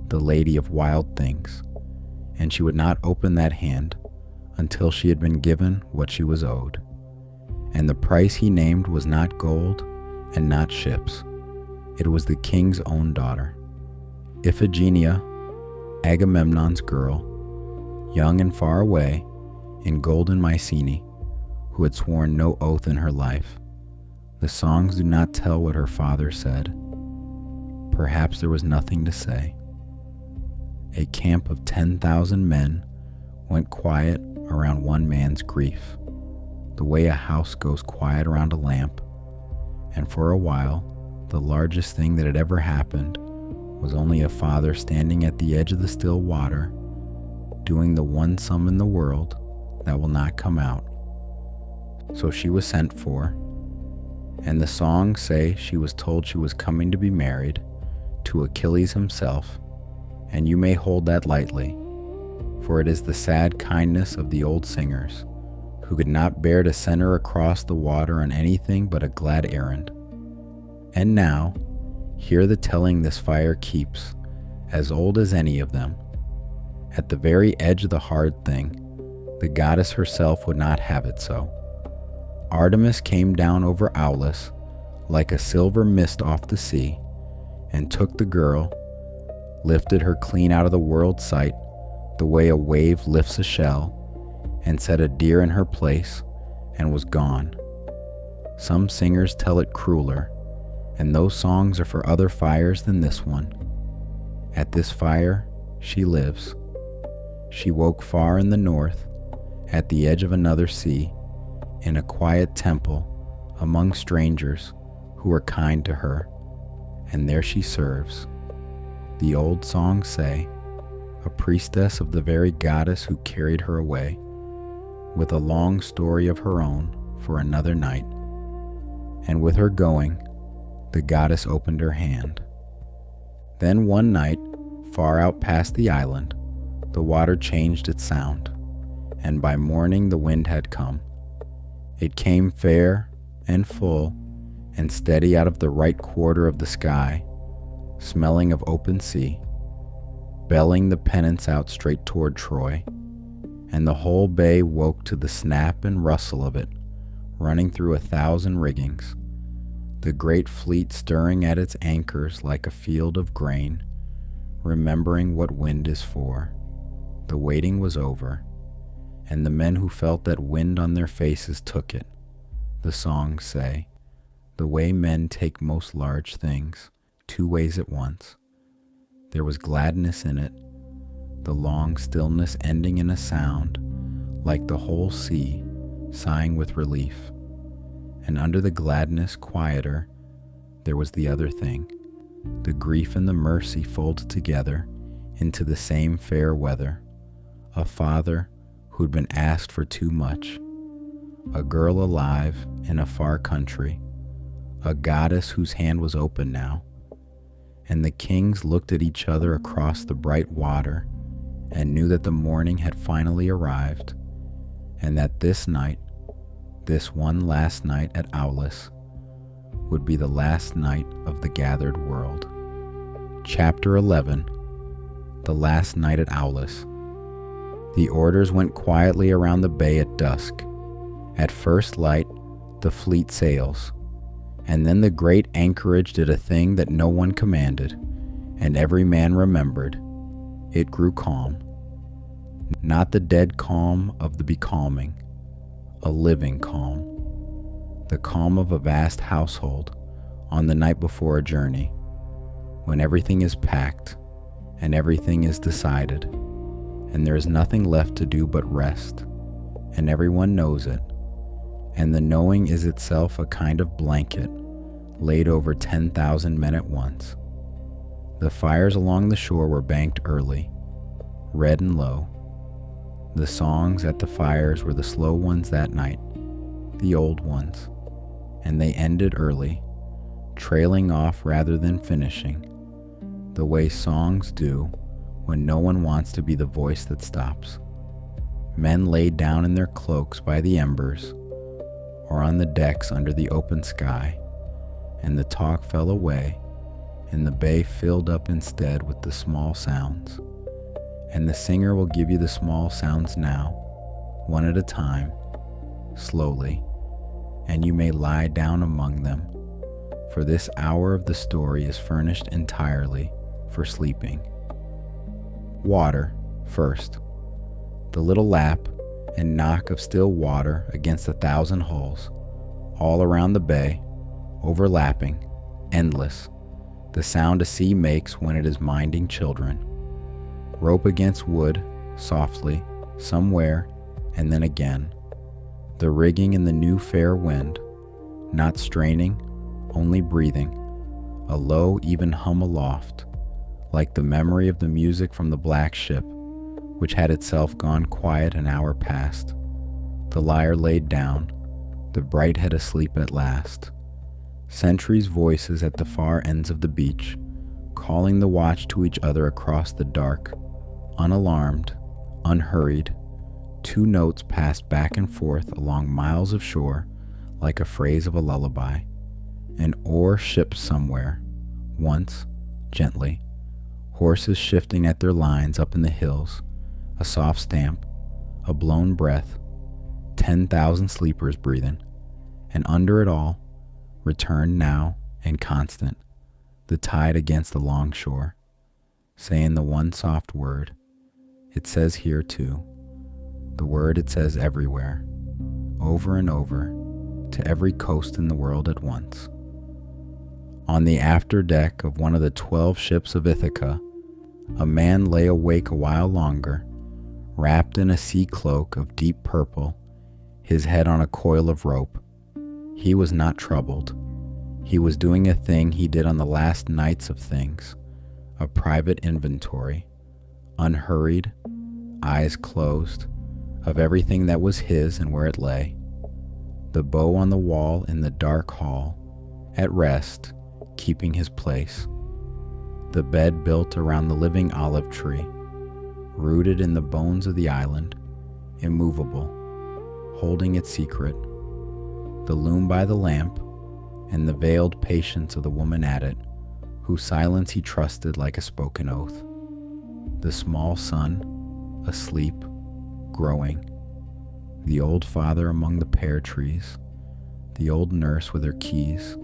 the lady of wild things, and she would not open that hand until she had been given what she was owed. And the price he named was not gold and not ships. It was the king's own daughter, Iphigenia, Agamemnon's girl, young and far away, in golden Mycenae, who had sworn no oath in her life. The songs do not tell what her father said. Perhaps there was nothing to say. A camp of 10,000 men went quiet around one man's grief, the way a house goes quiet around a lamp, and for a while, the largest thing that had ever happened was only a father standing at the edge of the still water, doing the one sum in the world that will not come out. So she was sent for, and the songs say she was told she was coming to be married to Achilles himself, and you may hold that lightly, for it is the sad kindness of the old singers, who could not bear to send her across the water on anything but a glad errand. And now, hear the telling this fire keeps, as old as any of them. At the very edge of the hard thing, the goddess herself would not have it so. Artemis came down over Aulis like a silver mist off the sea, and took the girl, lifted her clean out of the world's sight, the way a wave lifts a shell, and set a deer in her place, and was gone. Some singers tell it crueler, and those songs are for other fires than this one. At this fire she lives. She woke far in the north, at the edge of another sea, in a quiet temple among strangers who are kind to her, and there she serves. The old songs say, a priestess of the very goddess who carried her away, with a long story of her own for another night. And with her going, the goddess opened her hand. Then one night, far out past the island, the water changed its sound, and by morning the wind had come. It came fair and full and steady out of the right quarter of the sky, smelling of open sea, belling the pennants out straight toward Troy, and the whole bay woke to the snap and rustle of it, running through 1,000 riggings, the great fleet stirring at its anchors like a field of grain, remembering what wind is for. The waiting was over, and the men who felt that wind on their faces took it. The songs say, the way men take most large things, 2 ways at once. There was gladness in it, the long stillness ending in a sound, like the whole sea sighing with relief. And under the gladness, quieter, there was the other thing, the grief and the mercy folded together into the same fair weather. A father who'd been asked for too much, a girl alive in a far country, a goddess whose hand was open now. And the kings looked at each other across the bright water and knew that the morning had finally arrived, and that this night, this one last night at Aulis, would be the last night of the gathered world. Chapter 11. The Last Night at Aulis. The orders went quietly around the bay at dusk. At first light, the fleet sails, and then the great anchorage did a thing that no one commanded, and every man remembered. It grew calm. Not the dead calm of the becalming, a living calm. The calm of a vast household on the night before a journey, when everything is packed and everything is decided, and there is nothing left to do but rest, and everyone knows it, and the knowing is itself a kind of blanket laid over 10,000 men at once. The fires along the shore were banked early, red and low. The songs at the fires were the slow ones that night, the old ones, and they ended early, trailing off rather than finishing, the way songs do when no one wants to be the voice that stops. Men laid down in their cloaks by the embers, or on the decks under the open sky, and the talk fell away, and the bay filled up instead with the small sounds. And the singer will give you the small sounds now, one at a time, slowly, and you may lie down among them, for this hour of the story is furnished entirely for sleeping. Water, first. The little lap and knock of still water against 1,000 hulls, all around the bay, overlapping, endless, the sound a sea makes when it is minding children. Rope against wood, softly, somewhere, and then again. The rigging in the new fair wind, not straining, only breathing, a low, even hum aloft, like the memory of the music from the black ship, which had itself gone quiet an hour past. The lyre laid down, the bright head asleep at last. Sentries' voices at the far ends of the beach, calling the watch to each other across the dark, unalarmed, unhurried. Two notes passed back and forth along miles of shore like a phrase of a lullaby. An oar shipped somewhere, once, gently, horses shifting at their lines up in the hills, a soft stamp, a blown breath, 10,000 sleepers breathing, and under it all, returned now and constant, the tide against the long shore, saying the one soft word. It says here too, the word it says everywhere, over and over, to every coast in the world at once. On the after deck of one of the 12 ships of Ithaca, a man lay awake a while longer, wrapped in a sea cloak of deep purple, his head on a coil of rope. He was not troubled. He was doing a thing he did on the last nights of things, a private inventory, unhurried, eyes closed, of everything that was his and where it lay. The bow on the wall in the dark hall, at rest, keeping his place. The bed built around the living olive tree, rooted in the bones of the island, immovable, holding its secret. The loom by the lamp, and the veiled patience of the woman at it, whose silence he trusted like a spoken oath. The small son, asleep, growing. The old father among the pear trees. The old nurse with her keys.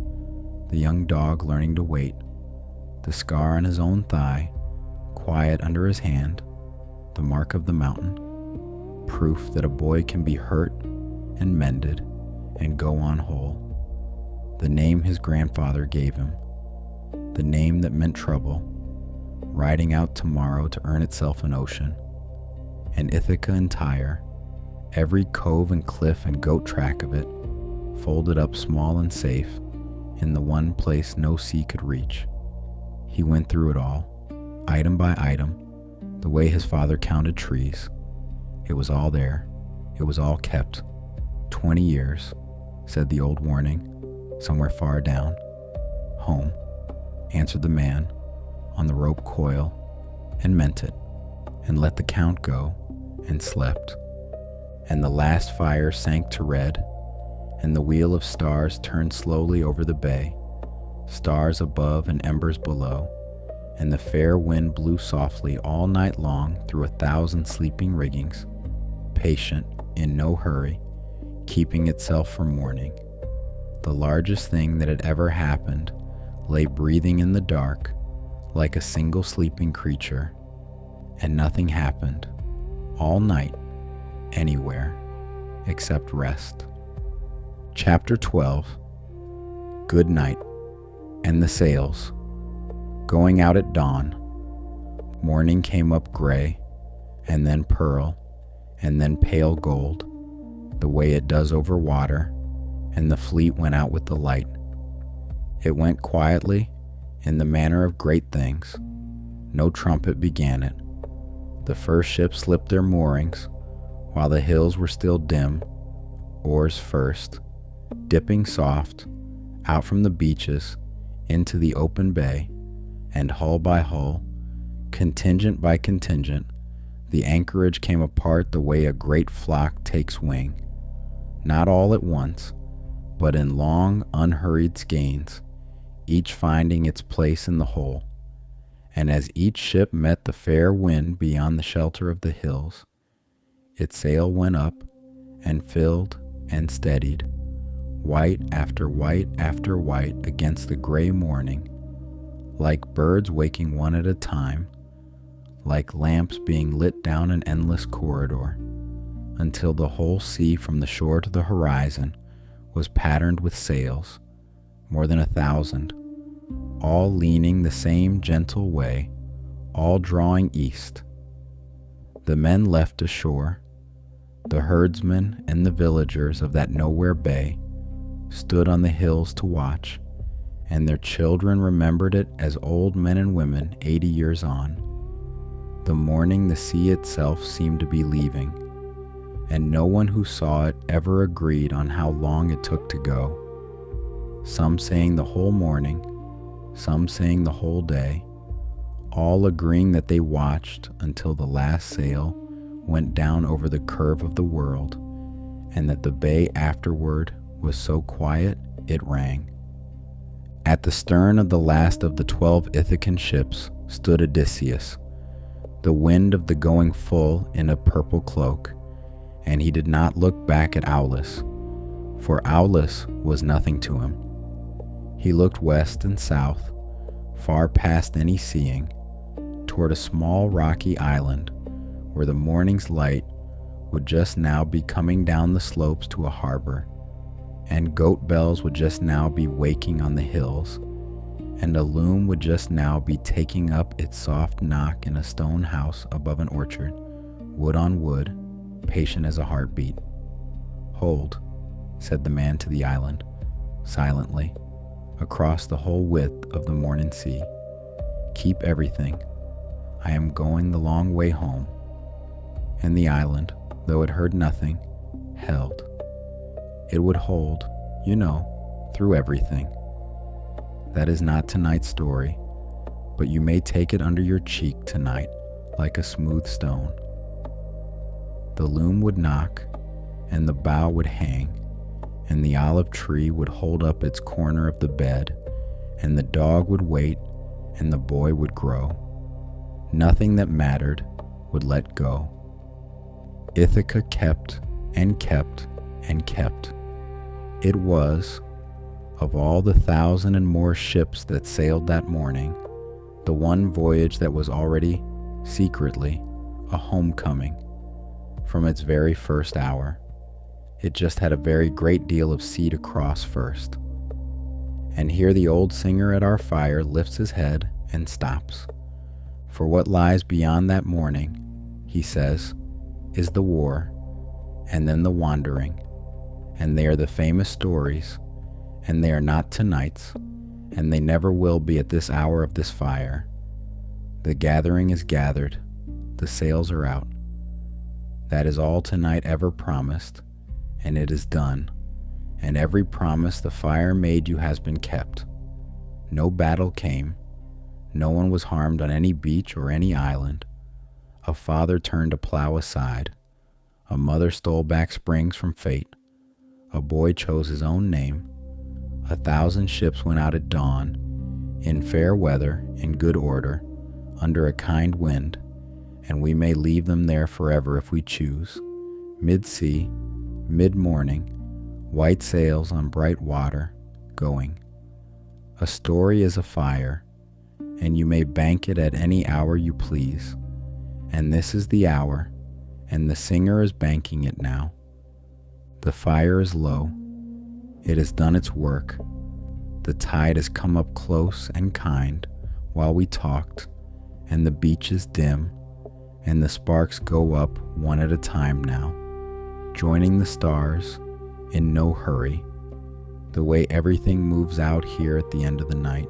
The young dog learning to wait. The scar on his own thigh, quiet under his hand. The mark of the mountain. Proof that a boy can be hurt and mended and go on whole. The name his grandfather gave him. The name that meant trouble, riding out tomorrow to earn itself an ocean. And Ithaca entire, every cove and cliff and goat track of it, folded up small and safe, in the one place no sea could reach. He went through it all, item by item, the way his father counted trees. It was all there. It was all kept. 20 years, said the old warning, somewhere far down. Home, answered the man, on the rope coil, and meant it, and let the count go, and slept. and the last fire sank to red, and the wheel of stars turned slowly over the bay, stars above and embers below, and the fair wind blew softly all night long through 1,000 sleeping riggings, patient, in no hurry, keeping itself from morning. The largest thing that had ever happened lay breathing in the dark like a single sleeping creature, and nothing happened all night anywhere except rest. Chapter 12. Goodnight and the sails. Going out at dawn. Morning came up gray, and then pearl, and then pale gold, the way it does over water, and the fleet went out with the light. It went quietly, in the manner of great things. No trumpet began it. The first ships slipped their moorings, while the hills were still dim, oars first, dipping soft, out from the beaches, into the open bay, and hull by hull, contingent by contingent, the anchorage came apart the way a great flock takes wing, not all at once, but in long, unhurried skeins, each finding its place in the whole. And as each ship met the fair wind beyond the shelter of the hills, its sail went up, and filled, and steadied, white after white after white against the gray morning, like birds waking one at a time, like lamps being lit down an endless corridor, until the whole sea from the shore to the horizon was patterned with sails, more than 1,000, all leaning the same gentle way, all drawing east. The men left ashore, the herdsmen and the villagers of that nowhere bay stood on the hills to watch, and their children remembered it as old men and women 80 years on. The morning the sea itself seemed to be leaving, and no one who saw it ever agreed on how long it took to go. Some saying the whole morning, some saying the whole day, all agreeing that they watched until the last sail went down over the curve of the world, and that the bay afterward was so quiet it rang. At the stern of the last of the 12 Ithacan ships stood Odysseus, the wind of the going full in a purple cloak, and he did not look back at Aulis, for Aulis was nothing to him. He looked west and south, far past any seeing, toward a small rocky island where the morning's light would just now be coming down the slopes to a harbor, and goat bells would just now be waking on the hills, and a loom would just now be taking up its soft knock in a stone house above an orchard, wood on wood, patient as a heartbeat. "Hold," said the man to the island, silently, across the whole width of the morning sea. "Keep everything. I am going the long way home." And the island, though it heard nothing, held. It would hold, you know, through everything. That is not tonight's story, but you may take it under your cheek tonight like a smooth stone. The loom would knock, and the bough would hang, and the olive tree would hold up its corner of the bed, and the dog would wait, and the boy would grow. Nothing that mattered would let go. Ithaca kept and kept and kept. It was, of all the 1,000 and more ships that sailed that morning, the one voyage that was already, secretly, a homecoming. From its very first hour, it just had a very great deal of sea to cross first. And here the old singer at our fire lifts his head and stops. For what lies beyond that morning, he says, is the war, and then the wandering, and they are the famous stories, and they are not tonight's, and they never will be at this hour of this fire. The gathering is gathered, the sails are out. That is all tonight ever promised, and it is done, and every promise the fire made you has been kept. No battle came, no one was harmed on any beach or any island. A father turned a plow aside, A mother stole back springs from fate. A boy chose his own name. 1,000 ships went out at dawn, in fair weather, in good order, under a kind wind, and we may leave them there forever if we choose. Mid-sea, mid-morning, white sails on bright water, going. A story is a fire, and you may bank it at any hour you please. And this is the hour, and the singer is banking it now. The fire is low. It has done its work. The tide has come up close and kind while we talked, and the beach is dim, and the sparks go up one at a time now, joining the stars in no hurry, the way everything moves out here at the end of the night.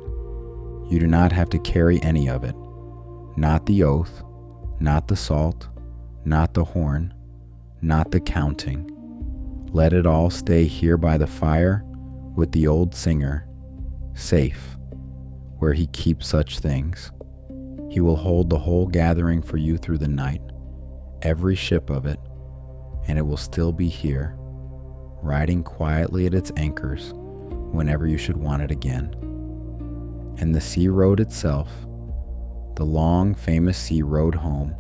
You do not have to carry any of it, not the oath, not the salt, not the horn, not the counting. Let it all stay here by the fire with the old singer, safe, where he keeps such things. He will hold the whole gathering for you through the night, every ship of it, and it will still be here, riding quietly at its anchors whenever you should want it again. And the sea road itself, the long famous sea road home,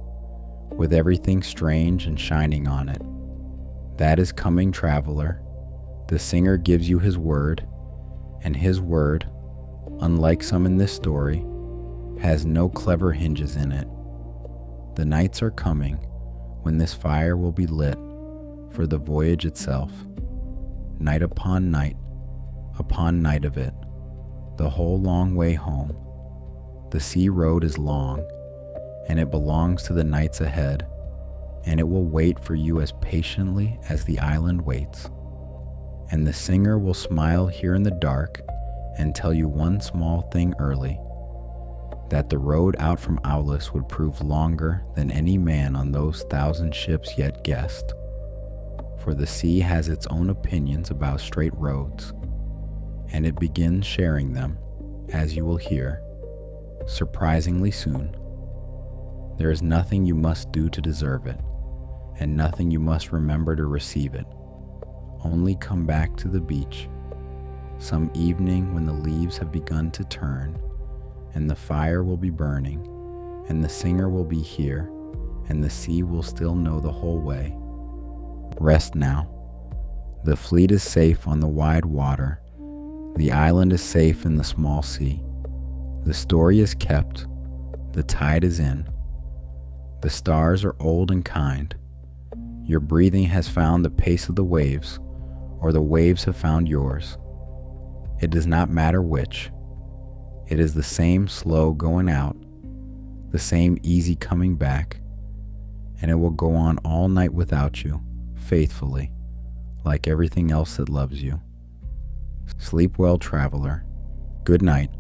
with everything strange and shining on it, that is coming, traveler. The singer gives you his word, and his word, unlike some in this story, has no clever hinges in it. The nights are coming when this fire will be lit for the voyage itself, night upon night of it, the whole long way home. The sea road is long, and it belongs to the nights ahead, and it will wait for you as patiently as the island waits. And the singer will smile here in the dark and tell you one small thing early, that the road out from Aulis would prove longer than any man on those 1,000 ships yet guessed. For the sea has its own opinions about straight roads, and it begins sharing them, as you will hear, surprisingly soon. There is nothing you must do to deserve it, and nothing you must remember to receive it. Only come back to the beach some evening when the leaves have begun to turn, and the fire will be burning, and the singer will be here, and the sea will still know the whole way. Rest now. The fleet is safe on the wide water. The island is safe in the small sea. The story is kept. The tide is in. The stars are old and kind. Your breathing has found the pace of the waves, or the waves have found yours. It does not matter which. It is the same slow going out, the same easy coming back, and it will go on all night without you, faithfully, like everything else that loves you. Sleep well, traveler. Good night.